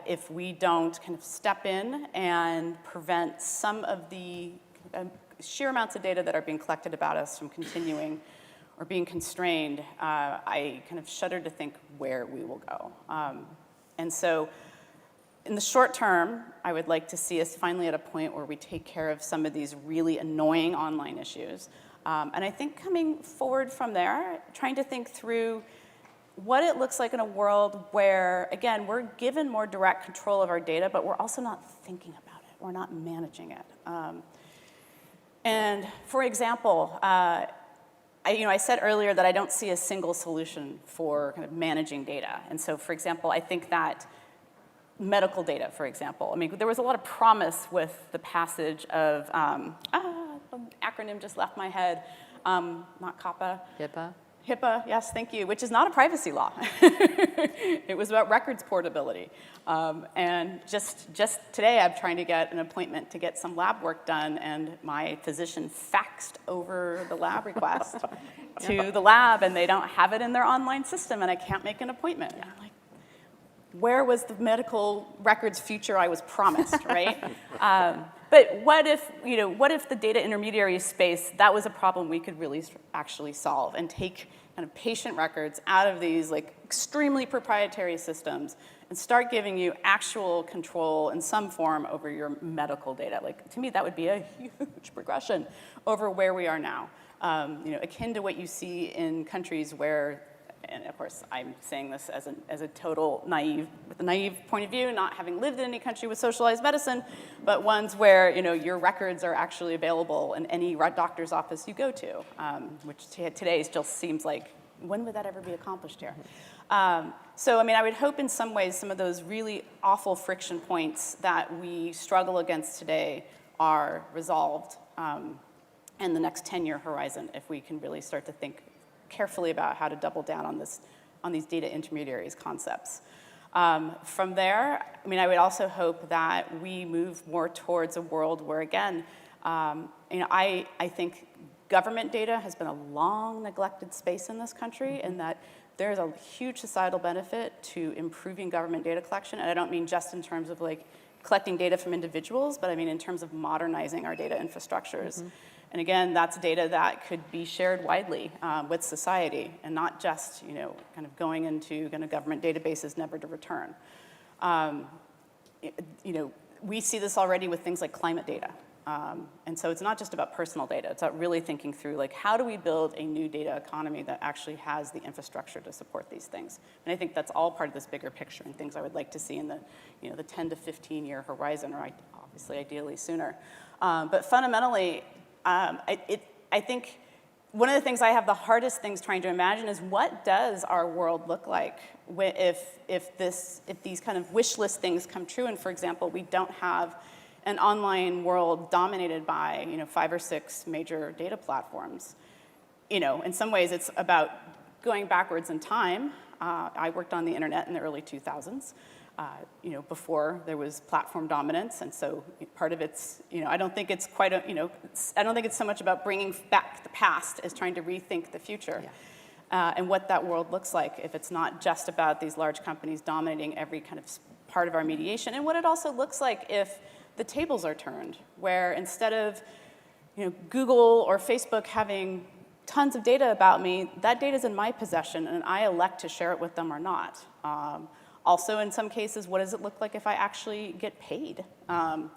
if we don't kind of step in and prevent some of the sheer amounts of data that are being collected about us from continuing or being constrained, I kind of shudder to think where we will go. And so in the short term, I would like to see us finally at a point where we take care of some of these really annoying online issues. And I think coming forward from there, trying to think through what it looks like in a world where, again, we're given more direct control of our data, but we're also not thinking about it. We're not managing it. And for example, I said earlier that I don't see a single solution for kind of managing data. And so, for example, I think that medical data, for example, I mean, there was a lot of promise with the passage of, the acronym just left my head, not COPPA. HIPAA? HIPAA, yes, thank you, which is not a privacy law. It was about records portability. And just today, I'm trying to get an appointment to get some lab work done, and my physician faxed over the lab request to the lab, and they don't have it in their online system, and I can't make an appointment. And I'm like, where was the medical records future I was promised, right? But what if the data intermediary space, that was a problem we could really actually solve and take kind of patient records out of these like extremely proprietary systems and start giving you actual control in some form over your medical data. Like, to me, that would be a huge progression over where we are now. Akin to what you see in countries where, and of course, I'm saying this as a total with a naive point of view, not having lived in any country with socialized medicine, but ones where your records are actually available in any doctor's office you go to, which today still seems like, when would that ever be accomplished here? So, I would hope in some ways some of those really awful friction points that we struggle against today are resolved in the next 10-year horizon if we can really start to think carefully about how to double down on these data intermediaries concepts. From there, I would also hope that we move more towards a world where, again, I think government data has been a long neglected space in this country, and that there's a huge societal benefit to improving government data collection. And I don't mean just in terms of like collecting data from individuals, but I mean in terms of modernizing our data infrastructures. Mm-hmm. And again, that's data that could be shared widely with society, and not just kind of going into kind of government databases never to return. We see this already with things like climate data. And so it's not just about personal data. It's about really thinking through, like, how do we build a new data economy that actually has the infrastructure to support these things? And I think that's all part of this bigger picture and things I would like to see in the 10 to 15-year horizon, or obviously ideally sooner. But fundamentally, I think one of the things I have the hardest things trying to imagine is, what does our world look like if these kind of wish list things come true, and, for example, we don't have an online world dominated by 5 or 6 major data platforms. In some ways it's about going backwards in time. I worked on the internet in the early 2000s. Before there was platform dominance, and so part of it's, I don't think it's quite I don't think it's so much about bringing back the past as trying to rethink the future, and what that world looks like if it's not just about these large companies dominating every kind of part of our mediation, and what it also looks like if the tables are turned, where instead of Google or Facebook having tons of data about me, that data is in my possession, and I elect to share it with them or not. Also, in some cases, what does it look like if I actually get paid? I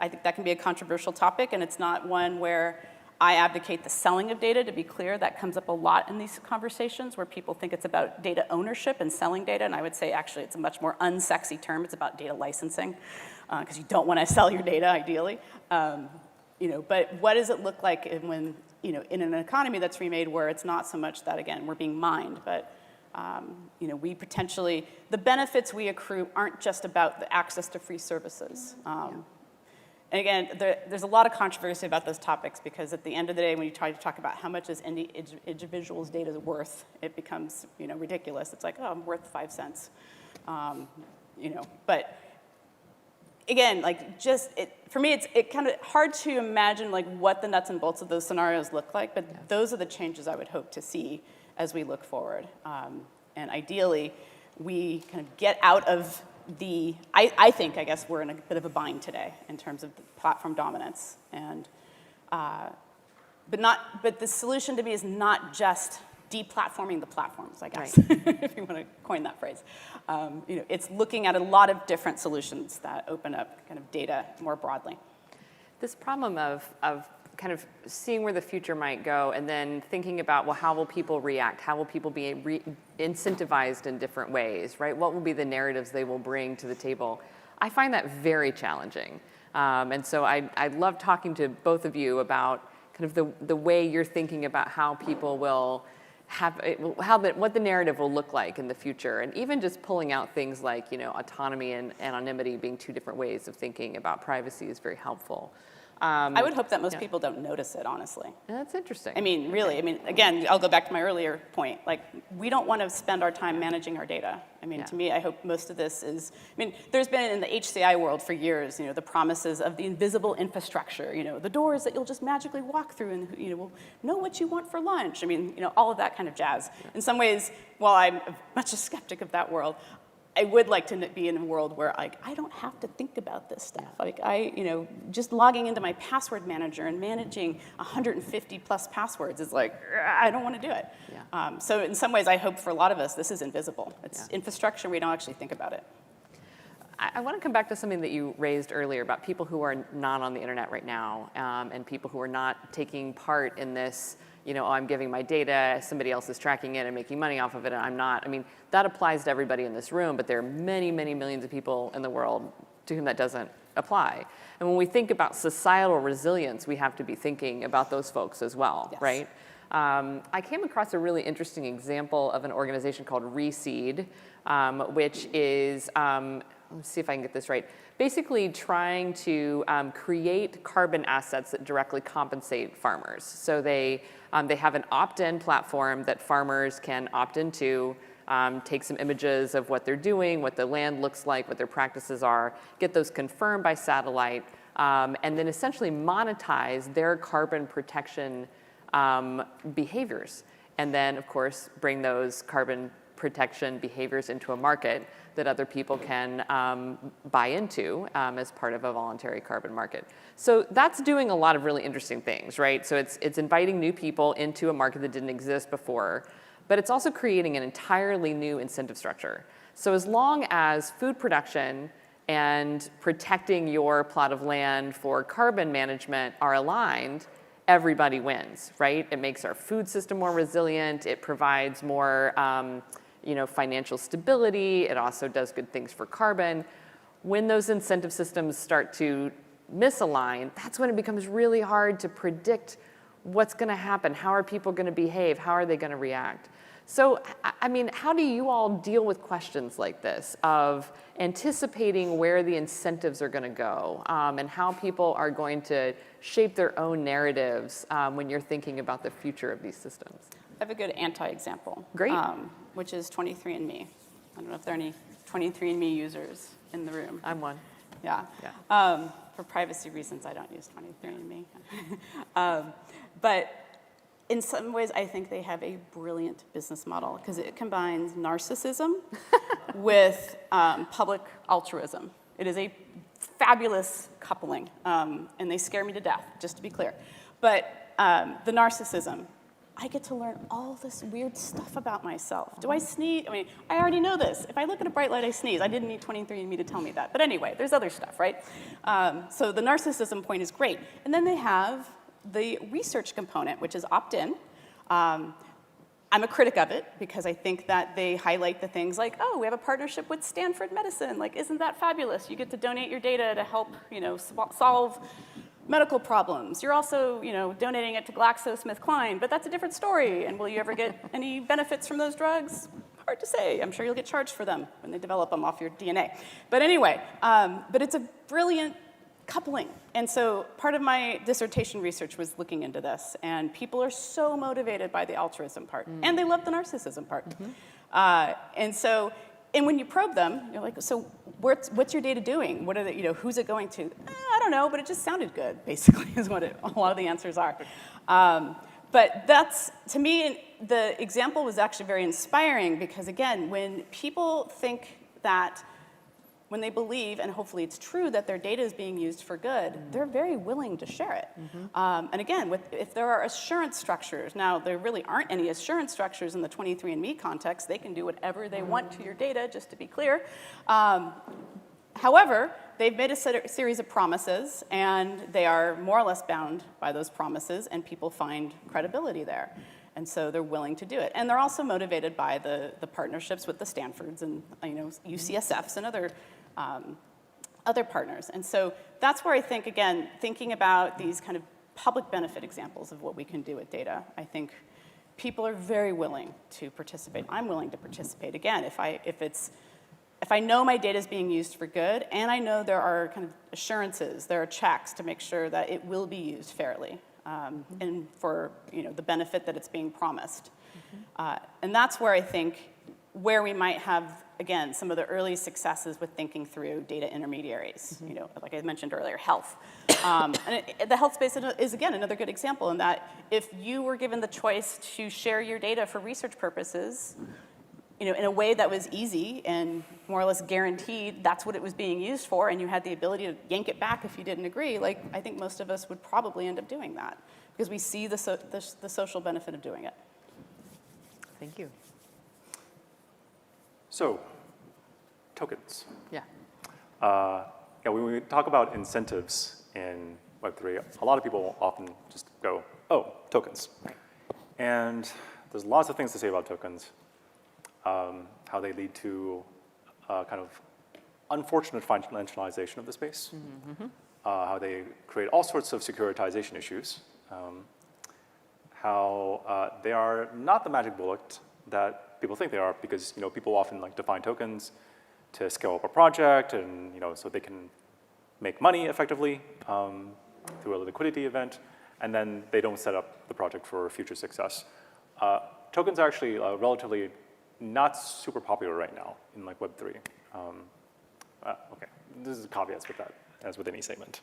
think that can be a controversial topic, and it's not one where I advocate the selling of data. To be clear, that comes up a lot in these conversations where people think it's about data ownership and selling data, and I would say actually it's a much more unsexy term. It's about data licensing, because you don't want to sell your data, ideally. But what does it look like when, in an economy that's remade where it's not so much that, again, we're being mined, but we potentially, the benefits we accrue aren't just about the access to free services. And again, there's a lot of controversy about those topics, because at the end of the day, when you try to talk about how much is any individual's data worth, it becomes ridiculous. It's like, oh, I'm worth 5 cents. But again, for me, it's kind of hard to imagine what the nuts and bolts of those scenarios look like, but those are the changes I would hope to see as we look forward. And ideally, we kind of get out of I guess we're in a bit of a bind today in terms of the platform dominance, and but the solution to me is not just deplatforming the platforms, I guess, right. If you want to coin that phrase. It's looking at a lot of different solutions that open up kind of data more broadly. This problem of kind of seeing where the future might go, and then thinking about, well, how will people react? How will people be incentivized in different ways, right? What will be the narratives they will bring to the table? I find that very challenging. And so I love talking to both of you about kind of the way you're thinking about how people will what the narrative will look like in the future, and even just pulling out things like autonomy and anonymity being 2 different ways of thinking about privacy is very helpful. I would hope that most people don't notice it, honestly. That's interesting. I mean, really, I mean, again, I'll go back to my earlier point. Like, we don't want to spend our time managing our data. I mean, to me, I hope most of this is, I mean, there's been in the HCI world for years, the promises of the invisible infrastructure, the doors that you'll just magically walk through and, will know what you want for lunch. I mean, all of that kind of jazz. In some ways, while I'm much a skeptic of that world, I would like to be in a world where I don't have to think about this stuff. Like just logging into my password manager and managing 150 plus passwords is like, I don't want to do it. Yeah. So in some ways, I hope for a lot of us, this is invisible. It's infrastructure, we don't actually think about it. I want to come back to something that you raised earlier about people who are not on the internet right now and people who are not taking part in this, I'm giving my data, somebody else is tracking it and making money off of it, and I'm not. I mean, that applies to everybody in this room, but there are many, many millions of people in the world to whom that doesn't apply. And when we think about societal resilience, we have to be thinking about those folks as well, right? I came across a really interesting example of an organization called Reseed, which is, let's see if I can get this right, basically trying to create carbon assets that directly compensate farmers. So they have an opt-in platform that farmers can opt into, take some images of what they're doing, what the land looks like, what their practices are, get those confirmed by satellite, and then essentially monetize their carbon protection behaviors. And then, of course, bring those carbon protection behaviors into a market that other people can buy into as part of a voluntary carbon market. So that's doing a lot of really interesting things, right? So it's inviting new people into a market that didn't exist before, but it's also creating an entirely new incentive structure. So as long as food production and protecting your plot of land for carbon management are aligned, everybody wins, right? It makes our food system more resilient. It provides more financial stability. It also does good things for carbon. When those incentive systems start to misalign, that's when it becomes really hard to predict what's going to happen. How are people going to behave? How are they going to react? So, I mean, how do you all deal with questions like this of anticipating where the incentives are going to go and how people are going to shape their own narratives when you're thinking about the future of these systems? I have a good anti-example. Great. Which is 23andMe. I don't know if there are any 23andMe users in the room. I'm one. Yeah. For privacy reasons, I don't use 23andMe. But in some ways, I think they have a brilliant business model because it combines narcissism with public altruism. It is a fabulous coupling, and they scare me to death, just to be clear. But the narcissism, I get to learn all this weird stuff about myself. Do I sneeze? I mean, I already know this. If I look at a bright light, I sneeze. I didn't need 23andMe to tell me that. But anyway, there's other stuff, right? So the narcissism point is great. And then they have the research component, which is opt-in. I'm a critic of it because I think that they highlight the things like, oh, we have a partnership with Stanford Medicine. Like, isn't that fabulous? You get to donate your data to help, solve medical problems. You're also, donating it to GlaxoSmithKline, but that's a different story. And will you ever get any benefits from those drugs? Hard to say. I'm sure you'll get charged for them when they develop them off your DNA. But anyway, but it's a brilliant coupling. And so part of my dissertation research was looking into this. And people are so motivated by the altruism part. And they love the narcissism part. And when you probe them, you're like, so what's your data doing? What are they, who's it going to? I don't know, but it just sounded good, basically, is what a lot of the answers are. But that's, to me, the example was actually very inspiring because, again, when people think that, when they believe, and hopefully it's true, that their data is being used for good, they're very willing to share it. And again, if there are assurance structures, now there really aren't any assurance structures in the 23andMe context. They can do whatever they want to your data, just to be clear. However, they've made a series of promises, and they are more or less bound by those promises, and people find credibility there. And so they're willing to do it. And they're also motivated by the partnerships with the Stanfords and UCSFs and other partners. And so that's where I think, again, thinking about these kind of public benefit examples of what we can do with data, I think people are very willing to participate. I'm willing to participate, again, if it's if I know my data is being used for good, and I know there are kind of assurances, there are checks to make sure that it will be used fairly and for the benefit that it's being promised. And that's where I think where we might have, again, some of the early successes with thinking through data intermediaries, like I mentioned earlier, health. The health space is, again, another good example in that if you were given the choice to share your data for research purposes, in a way that was easy and more or less guaranteed that's what it was being used for, and you had the ability to yank it back if you didn't agree, I think most of us would probably end up doing that because we see the social benefit of doing it. Thank you. So, tokens. Yeah. When we talk about incentives in Web3, a lot of people often just go, oh, tokens. Right. And there's lots of things to say about tokens. How they lead to kind of unfortunate financialization of the space, how they create all sorts of securitization issues, how they are not the magic bullet that people think they are, because people often define tokens to scale up a project, and so they can make money effectively through a liquidity event, and then they don't set up the project for future success. Tokens are actually relatively not super popular right now in Web3. Okay, this is caveats with that, as with any segment.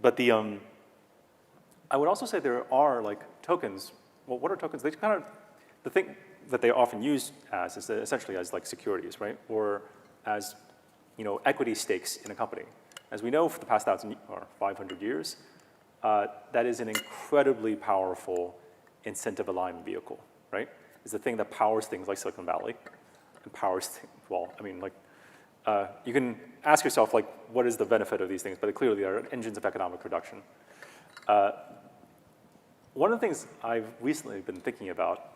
But I would also say there are tokens. Well, what are tokens? They kind of, the thing that they often use as is essentially as securities, right? Or as equity stakes in a company. As we know, for the past 1,000 or 500 years, that is an incredibly powerful incentive alignment vehicle, right? Is the thing that powers things like Silicon Valley, and powers things, well, I mean, you can ask yourself, what is the benefit of these things? But clearly, they are engines of economic production. One of the things I've recently been thinking about,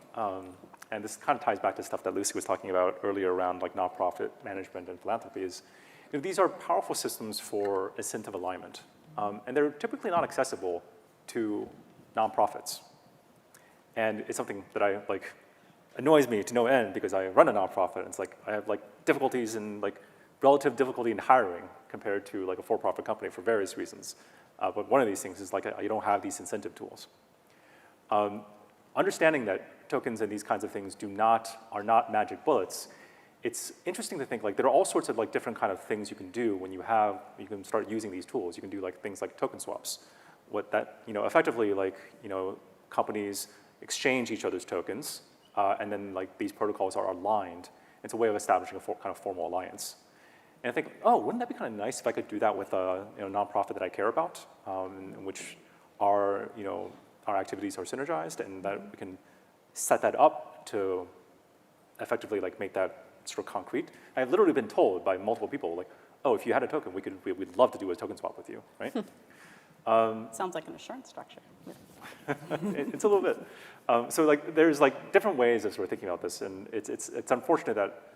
and this kind of ties back to stuff that Lucy was talking about earlier around nonprofit management and philanthropy, is these are powerful systems for incentive alignment. And they're typically not accessible to nonprofits. And it's something that annoys me to no end because I run a nonprofit. And it's I have difficulties and relative difficulty in hiring compared to a for-profit company for various reasons. But one of these things is you don't have these incentive tools. Understanding that tokens and these kinds of things are not magic bullets, it's interesting to think there are all sorts of different kind of things you can do when you can start using these tools. You can do things like token swaps. What that effectively companies exchange each other's tokens, and then these protocols are aligned. It's a way of establishing a kind of formal alliance. And I think, oh, wouldn't that be kind of nice if I could do that with a nonprofit that I care about, in which our activities are synergized, and that we can set that up to effectively make that sort of concrete. I've literally been told by multiple people, oh, if you had a token, we'd love to do a token swap with you, right? Sounds like an assurance structure. It's a little bit. So there's different ways of sort of thinking about this, and it's unfortunate that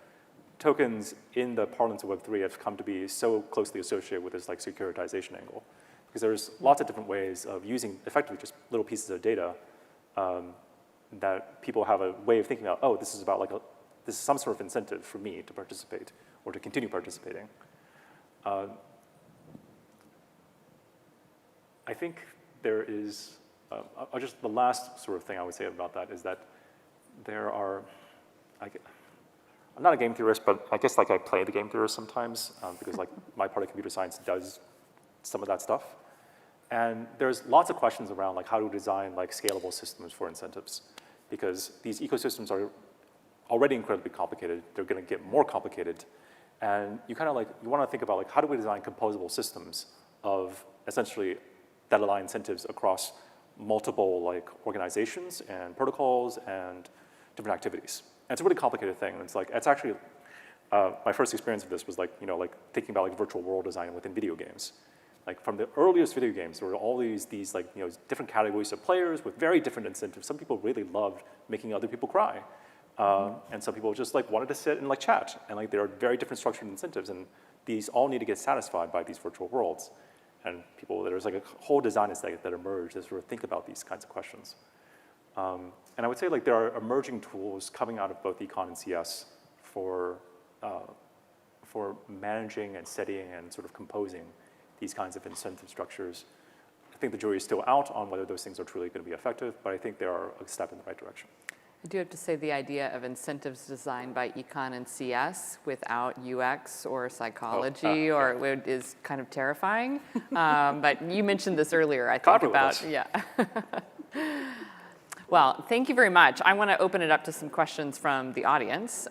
tokens in the parlance of Web3 have come to be so closely associated with this securitization angle, because there's lots of different ways of using effectively just little pieces of data that people have a way of thinking about. Oh, this is about this is some sort of incentive for me to participate or to continue participating. I think there is, just the last sort of thing I would say about that is that there are, I'm not a game theorist, but I guess I play the game theorist sometimes because my part of computer science does some of that stuff. And there's lots of questions around how to design scalable systems for incentives, because these ecosystems are already incredibly complicated. They're going to get more complicated. And you kind of you want to think about how do we design composable systems of essentially that align incentives across multiple organizations and protocols and different activities. And it's a really complicated thing. It's actually, my first experience of this was thinking about virtual world design within video games. From the earliest video games, there were all these different categories of players with very different incentives. Some people really loved making other people cry. And some people just wanted to sit and chat. And there are very different structured incentives, and these all need to get satisfied by these virtual worlds. And there's a whole design aesthetic that emerged to sort of think about these kinds of questions. And I would say there are emerging tools coming out of both Econ and CS for for managing and studying and sort of composing these kinds of incentive structures. I think the jury is still out on whether those things are truly going to be effective, but I think they are a step in the right direction. I do have to say the idea of incentives designed by econ and CS without UX or psychology is kind of terrifying. But you mentioned this earlier, I think, about, yeah. Well, thank you very much. I want to open it up to some questions from the audience.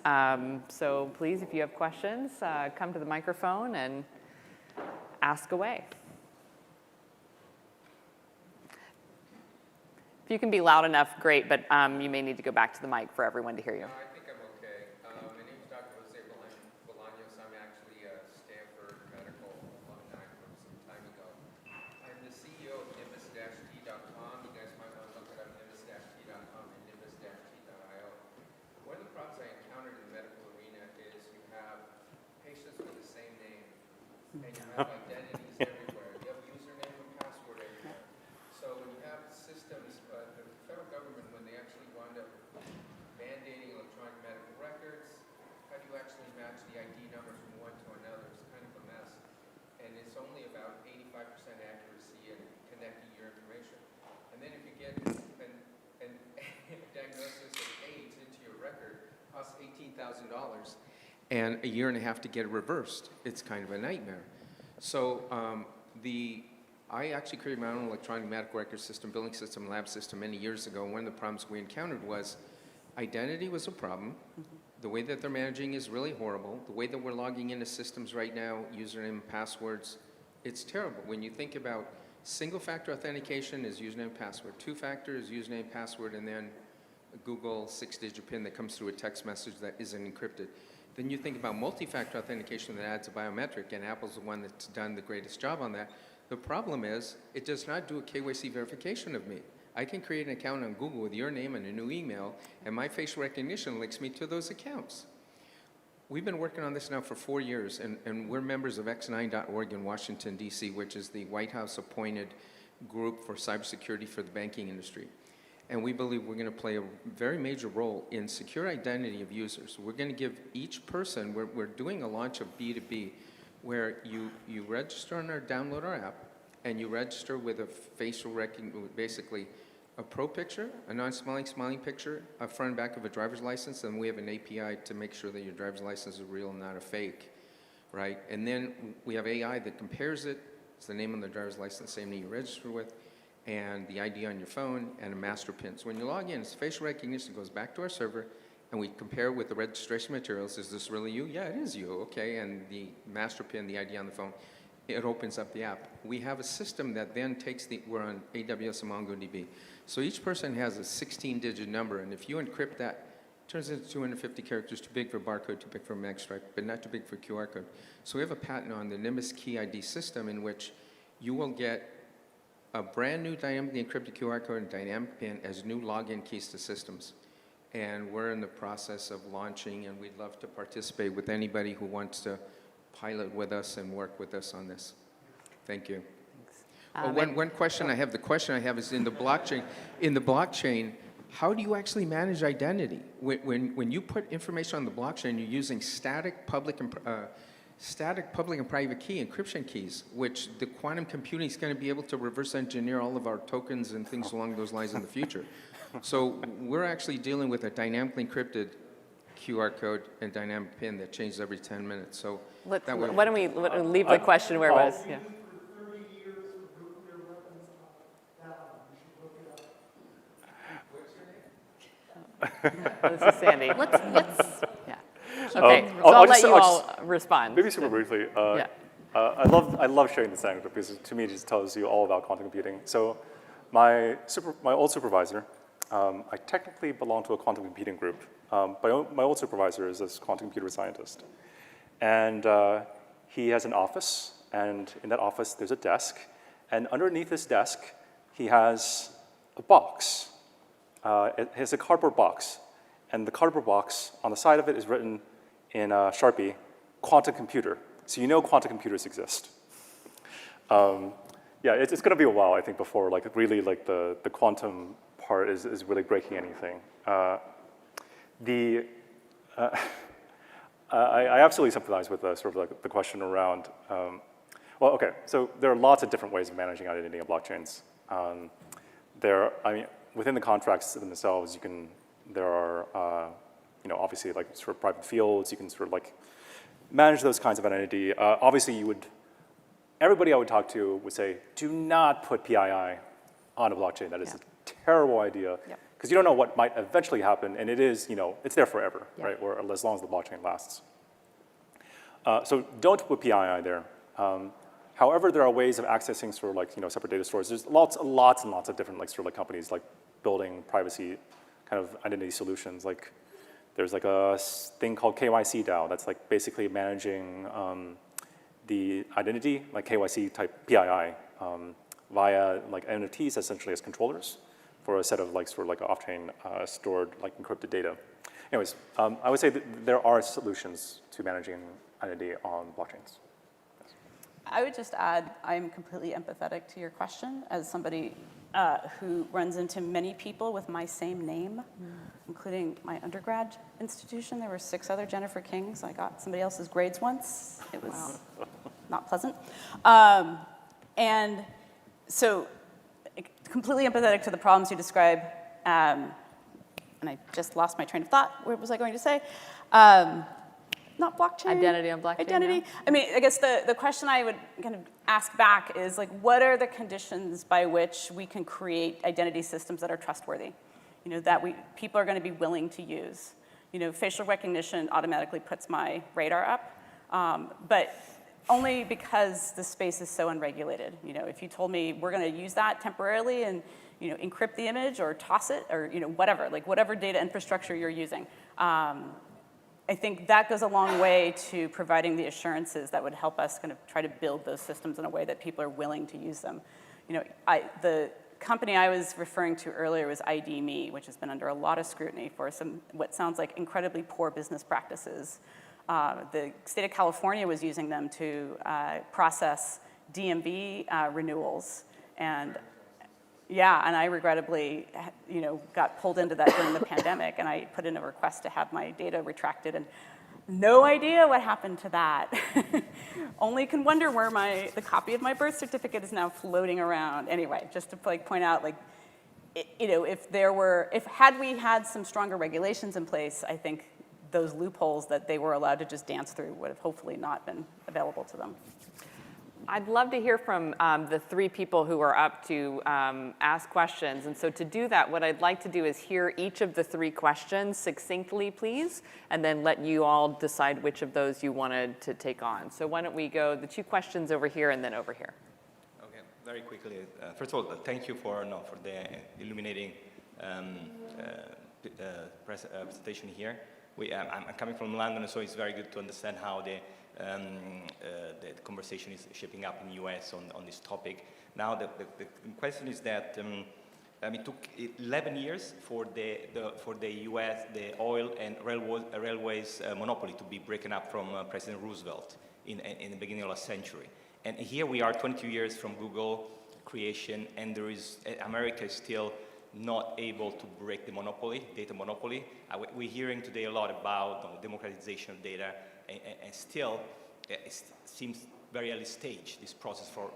So please, if you have questions, come to the microphone and ask away. If you can be loud enough, great, but you may need to go back to the mic for everyone to hear you. I think I'm okay. My name is Dr. Jose Bolaños. I'm actually a Stanford medical alumni from some time ago. I'm the CEO of nimbus-t.com. You guys might want to look it up, nimbus-t.com and nimbus-t.io. One of the problems I encountered in the medical arena is you have patients with the same name, and you have identities everywhere. You have username and password everywhere. So when you have systems, the federal government, when they actually wound up mandating electronic medical records, how do you actually match the ID numbers from one to another? It's kind of a mess. And it's only about 85% accuracy in connecting your information. And then if you get a diagnosis of AIDS into your record, it costs $18,000 and a year and a half to get it reversed. It's kind of a nightmare. So I actually created my own electronic medical record system, billing system, lab system many years ago. One of the problems we encountered was identity was a problem. The way that they're managing is really horrible. The way that we're logging into systems right now, username and passwords, it's terrible. When you think about single-factor authentication is username and password, two-factor is username and password, and then a Google 6-digit PIN that comes through a text message that isn't encrypted. Then you think about multi-factor authentication that adds a biometric, and Apple's the one that's done the greatest job on that. The problem is, it does not do a KYC verification of me. I can create an account on Google with your name and a new email, and my facial recognition links me to those accounts. We've been working on this now for 4 years, and we're members of X9.org in Washington, D.C., which is the White House-appointed group for cybersecurity for the banking industry. And we believe we're going to play a very major role in secure identity of users. We're going to give each person, we're doing a launch of B2B, where you register on download our app, and you register with a facial recognition, basically a pro picture, a non-smiling picture, a front and back of a driver's license, and we have an API to make sure that your driver's license is real and not a fake, right? And then we have AI that compares it. It's the name on the driver's license, same name you register with, and the ID on your phone, and a master PIN. So when you log in, it's facial recognition goes back to our server, and we compare with the registration materials. Is this really you? Yeah, it is you, okay. And the master PIN, the ID on the phone, it opens up the app. We have a system that then takes we're on AWS and MongoDB. So each person has a 16-digit number, and if you encrypt that, it turns into 250 characters, too big for barcode, too big for mag stripe, but not too big for QR code. So we have a patent on the Nimbus Key ID system in which you will get a brand new dynamically encrypted QR code and dynamic PIN as new login keys to systems. And we're in the process of launching, and we'd love to participate with anybody who wants to pilot with us and work with us on this. Thank you. One question I have, the question I have is in the blockchain. In the blockchain, how do you actually manage identity? When you put information on the blockchain, you're using static public and private key encryption keys, which the quantum computing is going to be able to reverse engineer all of our tokens and things along those lines in the future. So we're actually dealing with a dynamically encrypted QR code and dynamic PIN that changes every 10 minutes. So why don't we leave the question where it was? Yeah. This is Sandy. Let's yeah. Okay, so I'll let you all respond. Maybe super briefly. Yeah. I love sharing this anecdote because to me it just tells you all about quantum computing. So my old supervisor, I technically belong to a quantum computing group. My old supervisor is this quantum computer scientist. And he has an office, and in that office there's a desk. And underneath this desk, he has a box. It has a cardboard box. And the cardboard box, on the side of it is written in Sharpie, quantum computer. So you know quantum computers exist. Yeah, it's going to be a while, I think, before really the quantum part is really breaking anything. I absolutely sympathize with sort of like the question around, well, okay, so there are lots of different ways of managing identity in blockchains. I mean, within the contracts themselves, there are, obviously like sort of private fields, you can sort of like manage those kinds of identity. Obviously everybody I would talk to would say, do not put PII on a blockchain. That is a terrible idea. Because you don't know what might eventually happen, and it is, it's there forever, right? Or as long as the blockchain lasts. So don't put PII there. However, there are ways of accessing sort of like, separate data stores. There's lots and lots of different like sort of like companies like building privacy kind of identity solutions. Like there's like a thing called KYC DAO that's like basically managing the identity, like KYC type PII, via like NFTs essentially as controllers for a set of like sort of like off-chain stored like encrypted data. Anyways, I would say that there are solutions to managing identity on blockchains. I would just add, I'm completely empathetic to your question as somebody who runs into many people with my same name, including my undergrad institution. There were 6 other Jennifer Kings. I got somebody else's grades once. It was not pleasant. And so completely empathetic to the problems you describe. And I just lost my train of thought. What was I going to say? Not blockchain. Identity on blockchain. Identity. No? I mean, I guess the question I would kind of ask back is like, what are the conditions by which we can create identity systems that are trustworthy? That people are going to be willing to use. Facial recognition automatically puts my radar up, but only because the space is so unregulated. If you told me we're going to use that temporarily and encrypt the image or toss it or whatever data infrastructure you're using. I think that goes a long way to providing the assurances that would help us kind of try to build those systems in a way that people are willing to use them. The company I was referring to earlier was ID.me, which has been under a lot of scrutiny for some what sounds like incredibly poor business practices. The state of California was using them to process DMV renewals, and I regrettably, got pulled into that during the pandemic, and I put in a request to have my data retracted, and no idea what happened to that. Only can wonder where the copy of my birth certificate is now floating around. Anyway, just to point out, had we had some stronger regulations in place, I think those loopholes that they were allowed to just dance through would have hopefully not been available to them. I'd love to hear from the 3 people who are up to ask questions. And so to do that, what I'd like to do is hear each of the 3 questions succinctly, please, and then let you all decide which of those you wanted to take on. So why don't we go the 2 questions over here and then over here. Okay, very quickly. First of all, thank you for the illuminating presentation here. I'm coming from London, so it's very good to understand how the conversation is shaping up in the US on this topic. Now, the question is that it took 11 years for the US, the oil and railways monopoly to be broken up from President Roosevelt in the beginning of last century. And here we are 22 years from Google creation, and America is still not able to break the monopoly, data monopoly. We're hearing today a lot about democratization of data, and still it seems very early stage, this process for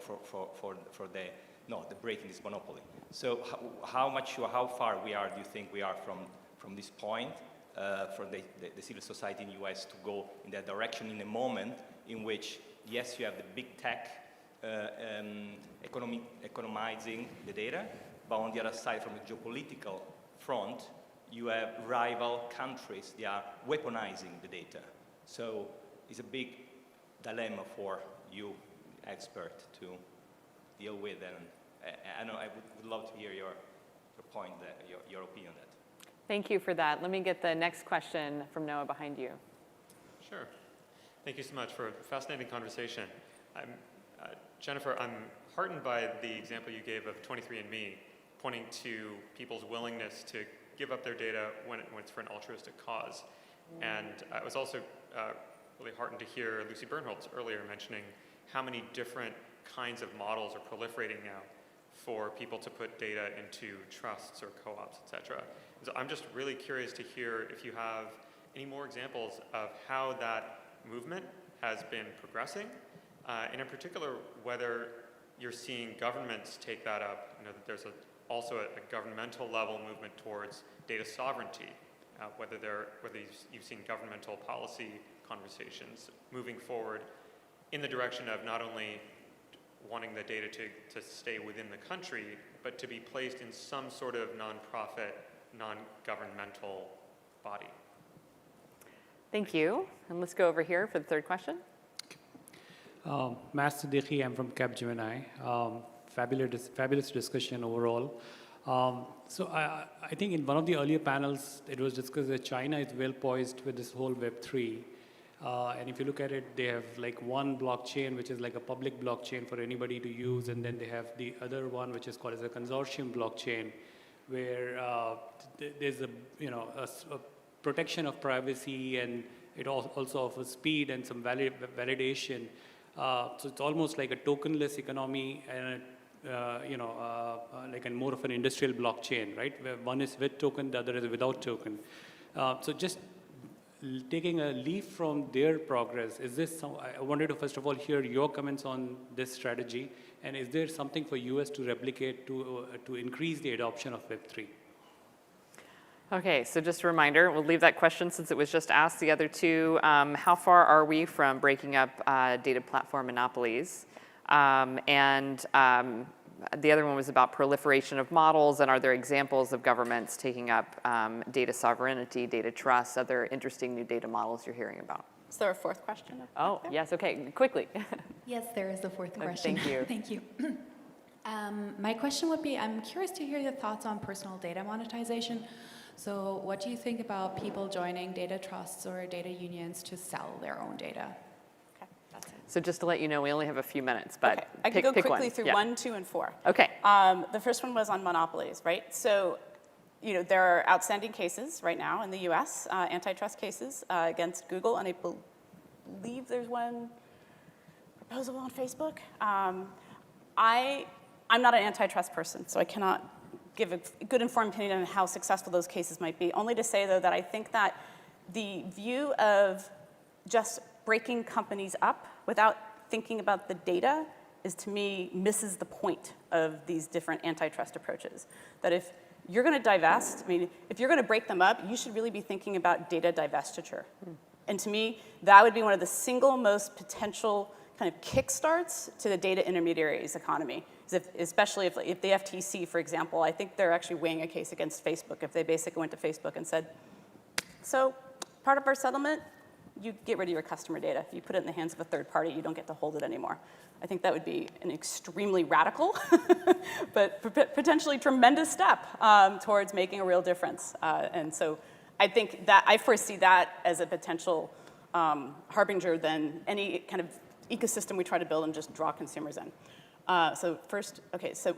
the breaking this monopoly. So how far do you think we are from this point for the civil society in the US to go in that direction in a moment in which, yes, you have the big tech economizing the data, but on the other side, from a geopolitical front, you have rival countries that are weaponizing the data. So it's a big dilemma for you, expert, to deal with. And I would love to hear your point, your opinion on that. Thank you for that. Let me get the next question from Noah behind you. Sure. Thank you so much for a fascinating conversation. Jennifer, I'm heartened by the example you gave of 23andMe, pointing to people's willingness to give up their data when it's for an altruistic cause. And I was also really heartened to hear Lucy Bernholtz earlier mentioning how many different kinds of models are proliferating now for people to put data into trusts or co-ops, et cetera. So I'm just really curious to hear if you have any more examples of how that movement has been progressing, and in particular, whether you're seeing governments take that up, that there's also a governmental level movement towards data sovereignty, whether you've seen governmental policy conversations moving forward in the direction of not only wanting the data to stay within the country, but to be placed in some sort of nonprofit, non-governmental body. Thank you. And let's go over here for the third question. Matt Siddiqui, I'm from Capgemini. Fabulous discussion overall. So I think in one of the earlier panels, it was discussed that China is well poised with this whole Web3. And if you look at it, they have like one blockchain, which is like a public blockchain for anybody to use. And then they have the other one, which is called as a consortium blockchain, where there's a protection of privacy, and it also offers speed and some validation. So it's almost like a tokenless economy and like a more of an industrial blockchain, right? Where one is with token, the other is without token. So just taking a leaf from their progress, is this I wanted to first of all hear your comments on this strategy, and is there something for US to replicate to increase the adoption of Web3? Okay, so just a reminder, we'll leave that question since it was just asked. The other two, how far are we from breaking up data platform monopolies? The other one was about proliferation of models, and are there examples of governments taking up data sovereignty, data trust, other interesting new data models you're hearing about? Is there a fourth question? Oh, yes, okay, quickly. Yes, there is a fourth question. Thank you. Thank you. My question would be, I'm curious to hear your thoughts on personal data monetization. So what do you think about people joining data trusts or data unions to sell their own data? Okay, that's it. So just to let you know, we only have a few minutes, but Okay, I can go pick quickly one. through Yeah. 1, 2, and 4. Okay. The first one was on monopolies, right? So, there are outstanding cases right now in the US, antitrust cases against Google, and I believe there's one proposal on Facebook. I'm not an antitrust person, so I cannot give a good informed opinion on how successful those cases might be. Only to say, though, that I think that the view of just breaking companies up without thinking about the data is, to me, misses the point of these different antitrust approaches. That if you're going to divest, if you're going to break them up, you should really be thinking about data divestiture. And to me, that would be one of the single most potential kind of kickstarts to the data intermediaries economy. Especially if the FTC, for example, I think they're actually weighing a case against Facebook if they basically went to Facebook and said, so part of our settlement, you get rid of your customer data. You put it in the hands of a third party, you don't get to hold it anymore. I think that would be an extremely radical, but potentially tremendous step towards making a real difference. And so I think that I foresee that as a potential harbinger than any kind of ecosystem we try to build and just draw consumers in. So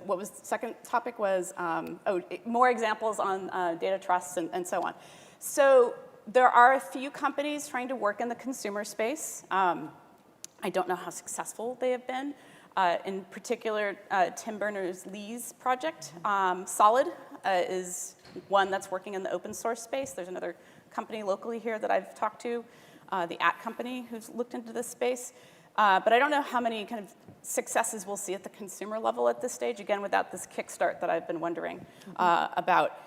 what was the second topic was, more examples on data trusts and so on. So there are a few companies trying to work in the consumer space. I don't know how successful they have been. In particular, Tim Berners-Lee's project, Solid, is one that's working in the open source space. There's another company locally here that I've talked to, the company, who's looked into this space. But I don't know how many kind of successes we'll see at the consumer level at this stage, again, without this kickstart that I've been wondering about.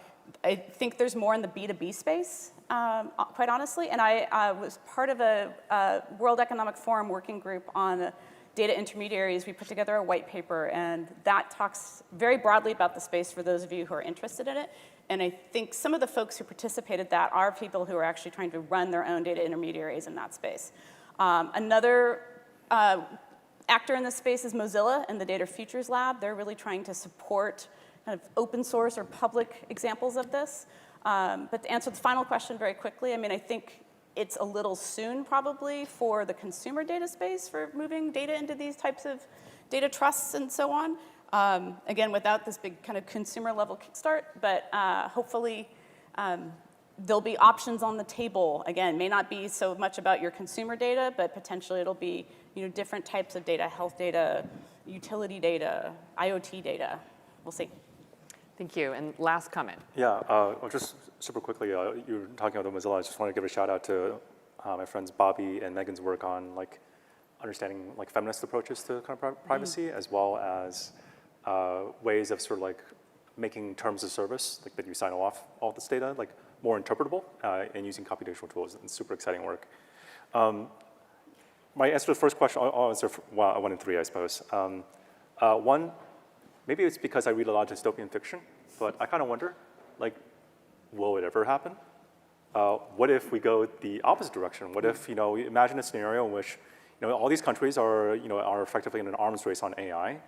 I think there's more in the B2B space, quite honestly, and I was part of a World Economic Forum working group on data intermediaries. We put together a white paper, and that talks very broadly about the space for those of you who are interested in it. And I think some of the folks who participated that are people who are actually trying to run their own data intermediaries in that space. Another actor in this space is Mozilla and the Data Futures Lab. They're really trying to support kind of open source or public examples of this. But to answer the final question very quickly, I think it's a little soon probably for the consumer data space for moving data into these types of data trusts and so on. Again, without this big kind of consumer level kickstart, but hopefully there'll be options on the table. Again, may not be so much about your consumer data, but potentially it'll be different types of data, health data, utility data, IoT data. We'll see. Thank you. And last comment. Yeah, well, just super quickly, you were talking about the Mozilla. I just want to give a shout out to my friends Bobby and Megan's work on like understanding like feminist approaches to kind of privacy, as well as ways of sort of like making terms of service, like that you sign off all this data, like more interpretable and using computational tools. It's super exciting work. My answer to the first question, I'll answer one and three, I suppose. One, maybe it's because I read a lot of dystopian fiction, but I kind of wonder, like, will it ever happen? What if we go the opposite direction? What if, imagine a scenario in which, all these countries are, are effectively in an arms race on AI.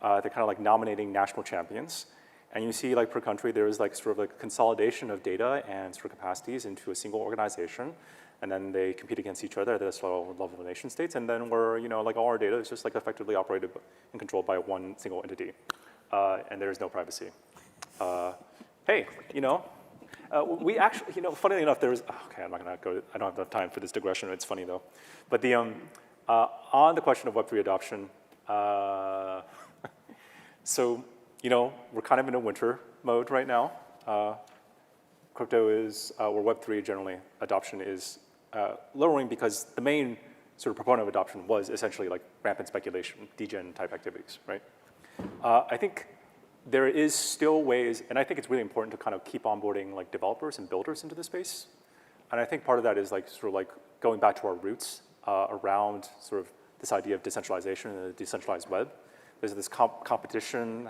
They're kind of like nominating national champions. And you see, like, per country, there's like sort of like consolidation of data and sort of capacities into a single organization. And then they compete against each other at this level of nation states. And then we're, like all our data is just like effectively operated and controlled by one single entity. And there's no privacy. Hey, we actually, funnily enough, there's, okay, I'm not gonna go, I don't have enough time for this digression, it's funny though. But the, on the question of Web3 adoption, so, we're kind of in a winter mode right now. Crypto is, or Web3 generally, adoption is lowering because the main sort of proponent of adoption was essentially like rampant speculation, degen type activities, right? I think there is still ways, and I think it's really important to kind of keep onboarding like developers and builders into the space. And I think part of that is like sort of like going back to our roots around sort of this idea of decentralization and the decentralized web. There's this competition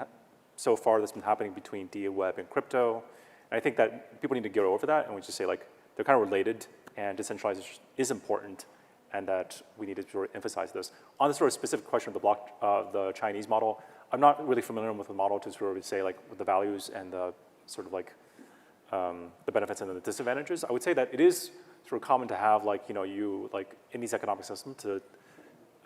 so far that's been happening between web and crypto. And I think that people need to get over that and we just say like, they're kind of related and decentralization is important and that we need to sort of emphasize this. On the sort of specific question of the Chinese model, I'm not really familiar with the model to sort of say like the values and the sort of like the benefits and the disadvantages. I would say that it is sort of common to have like, you like in these economic systems to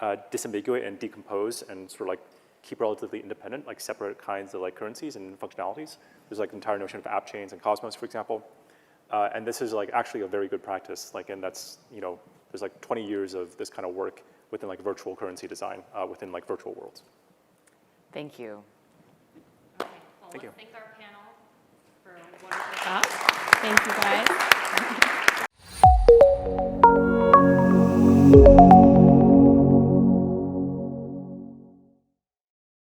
disambiguate and decompose and sort of like keep relatively independent, like separate kinds of like currencies and functionalities. There's like the entire notion of app chains and Cosmos, for example. And this is like actually a very good practice. Like, and that's, there's like 20 years of this kind of work within like virtual currency design within like virtual worlds. Thank you. Okay, well, Thank you. let's thank our panel for wonderful talks. Thank you, guys.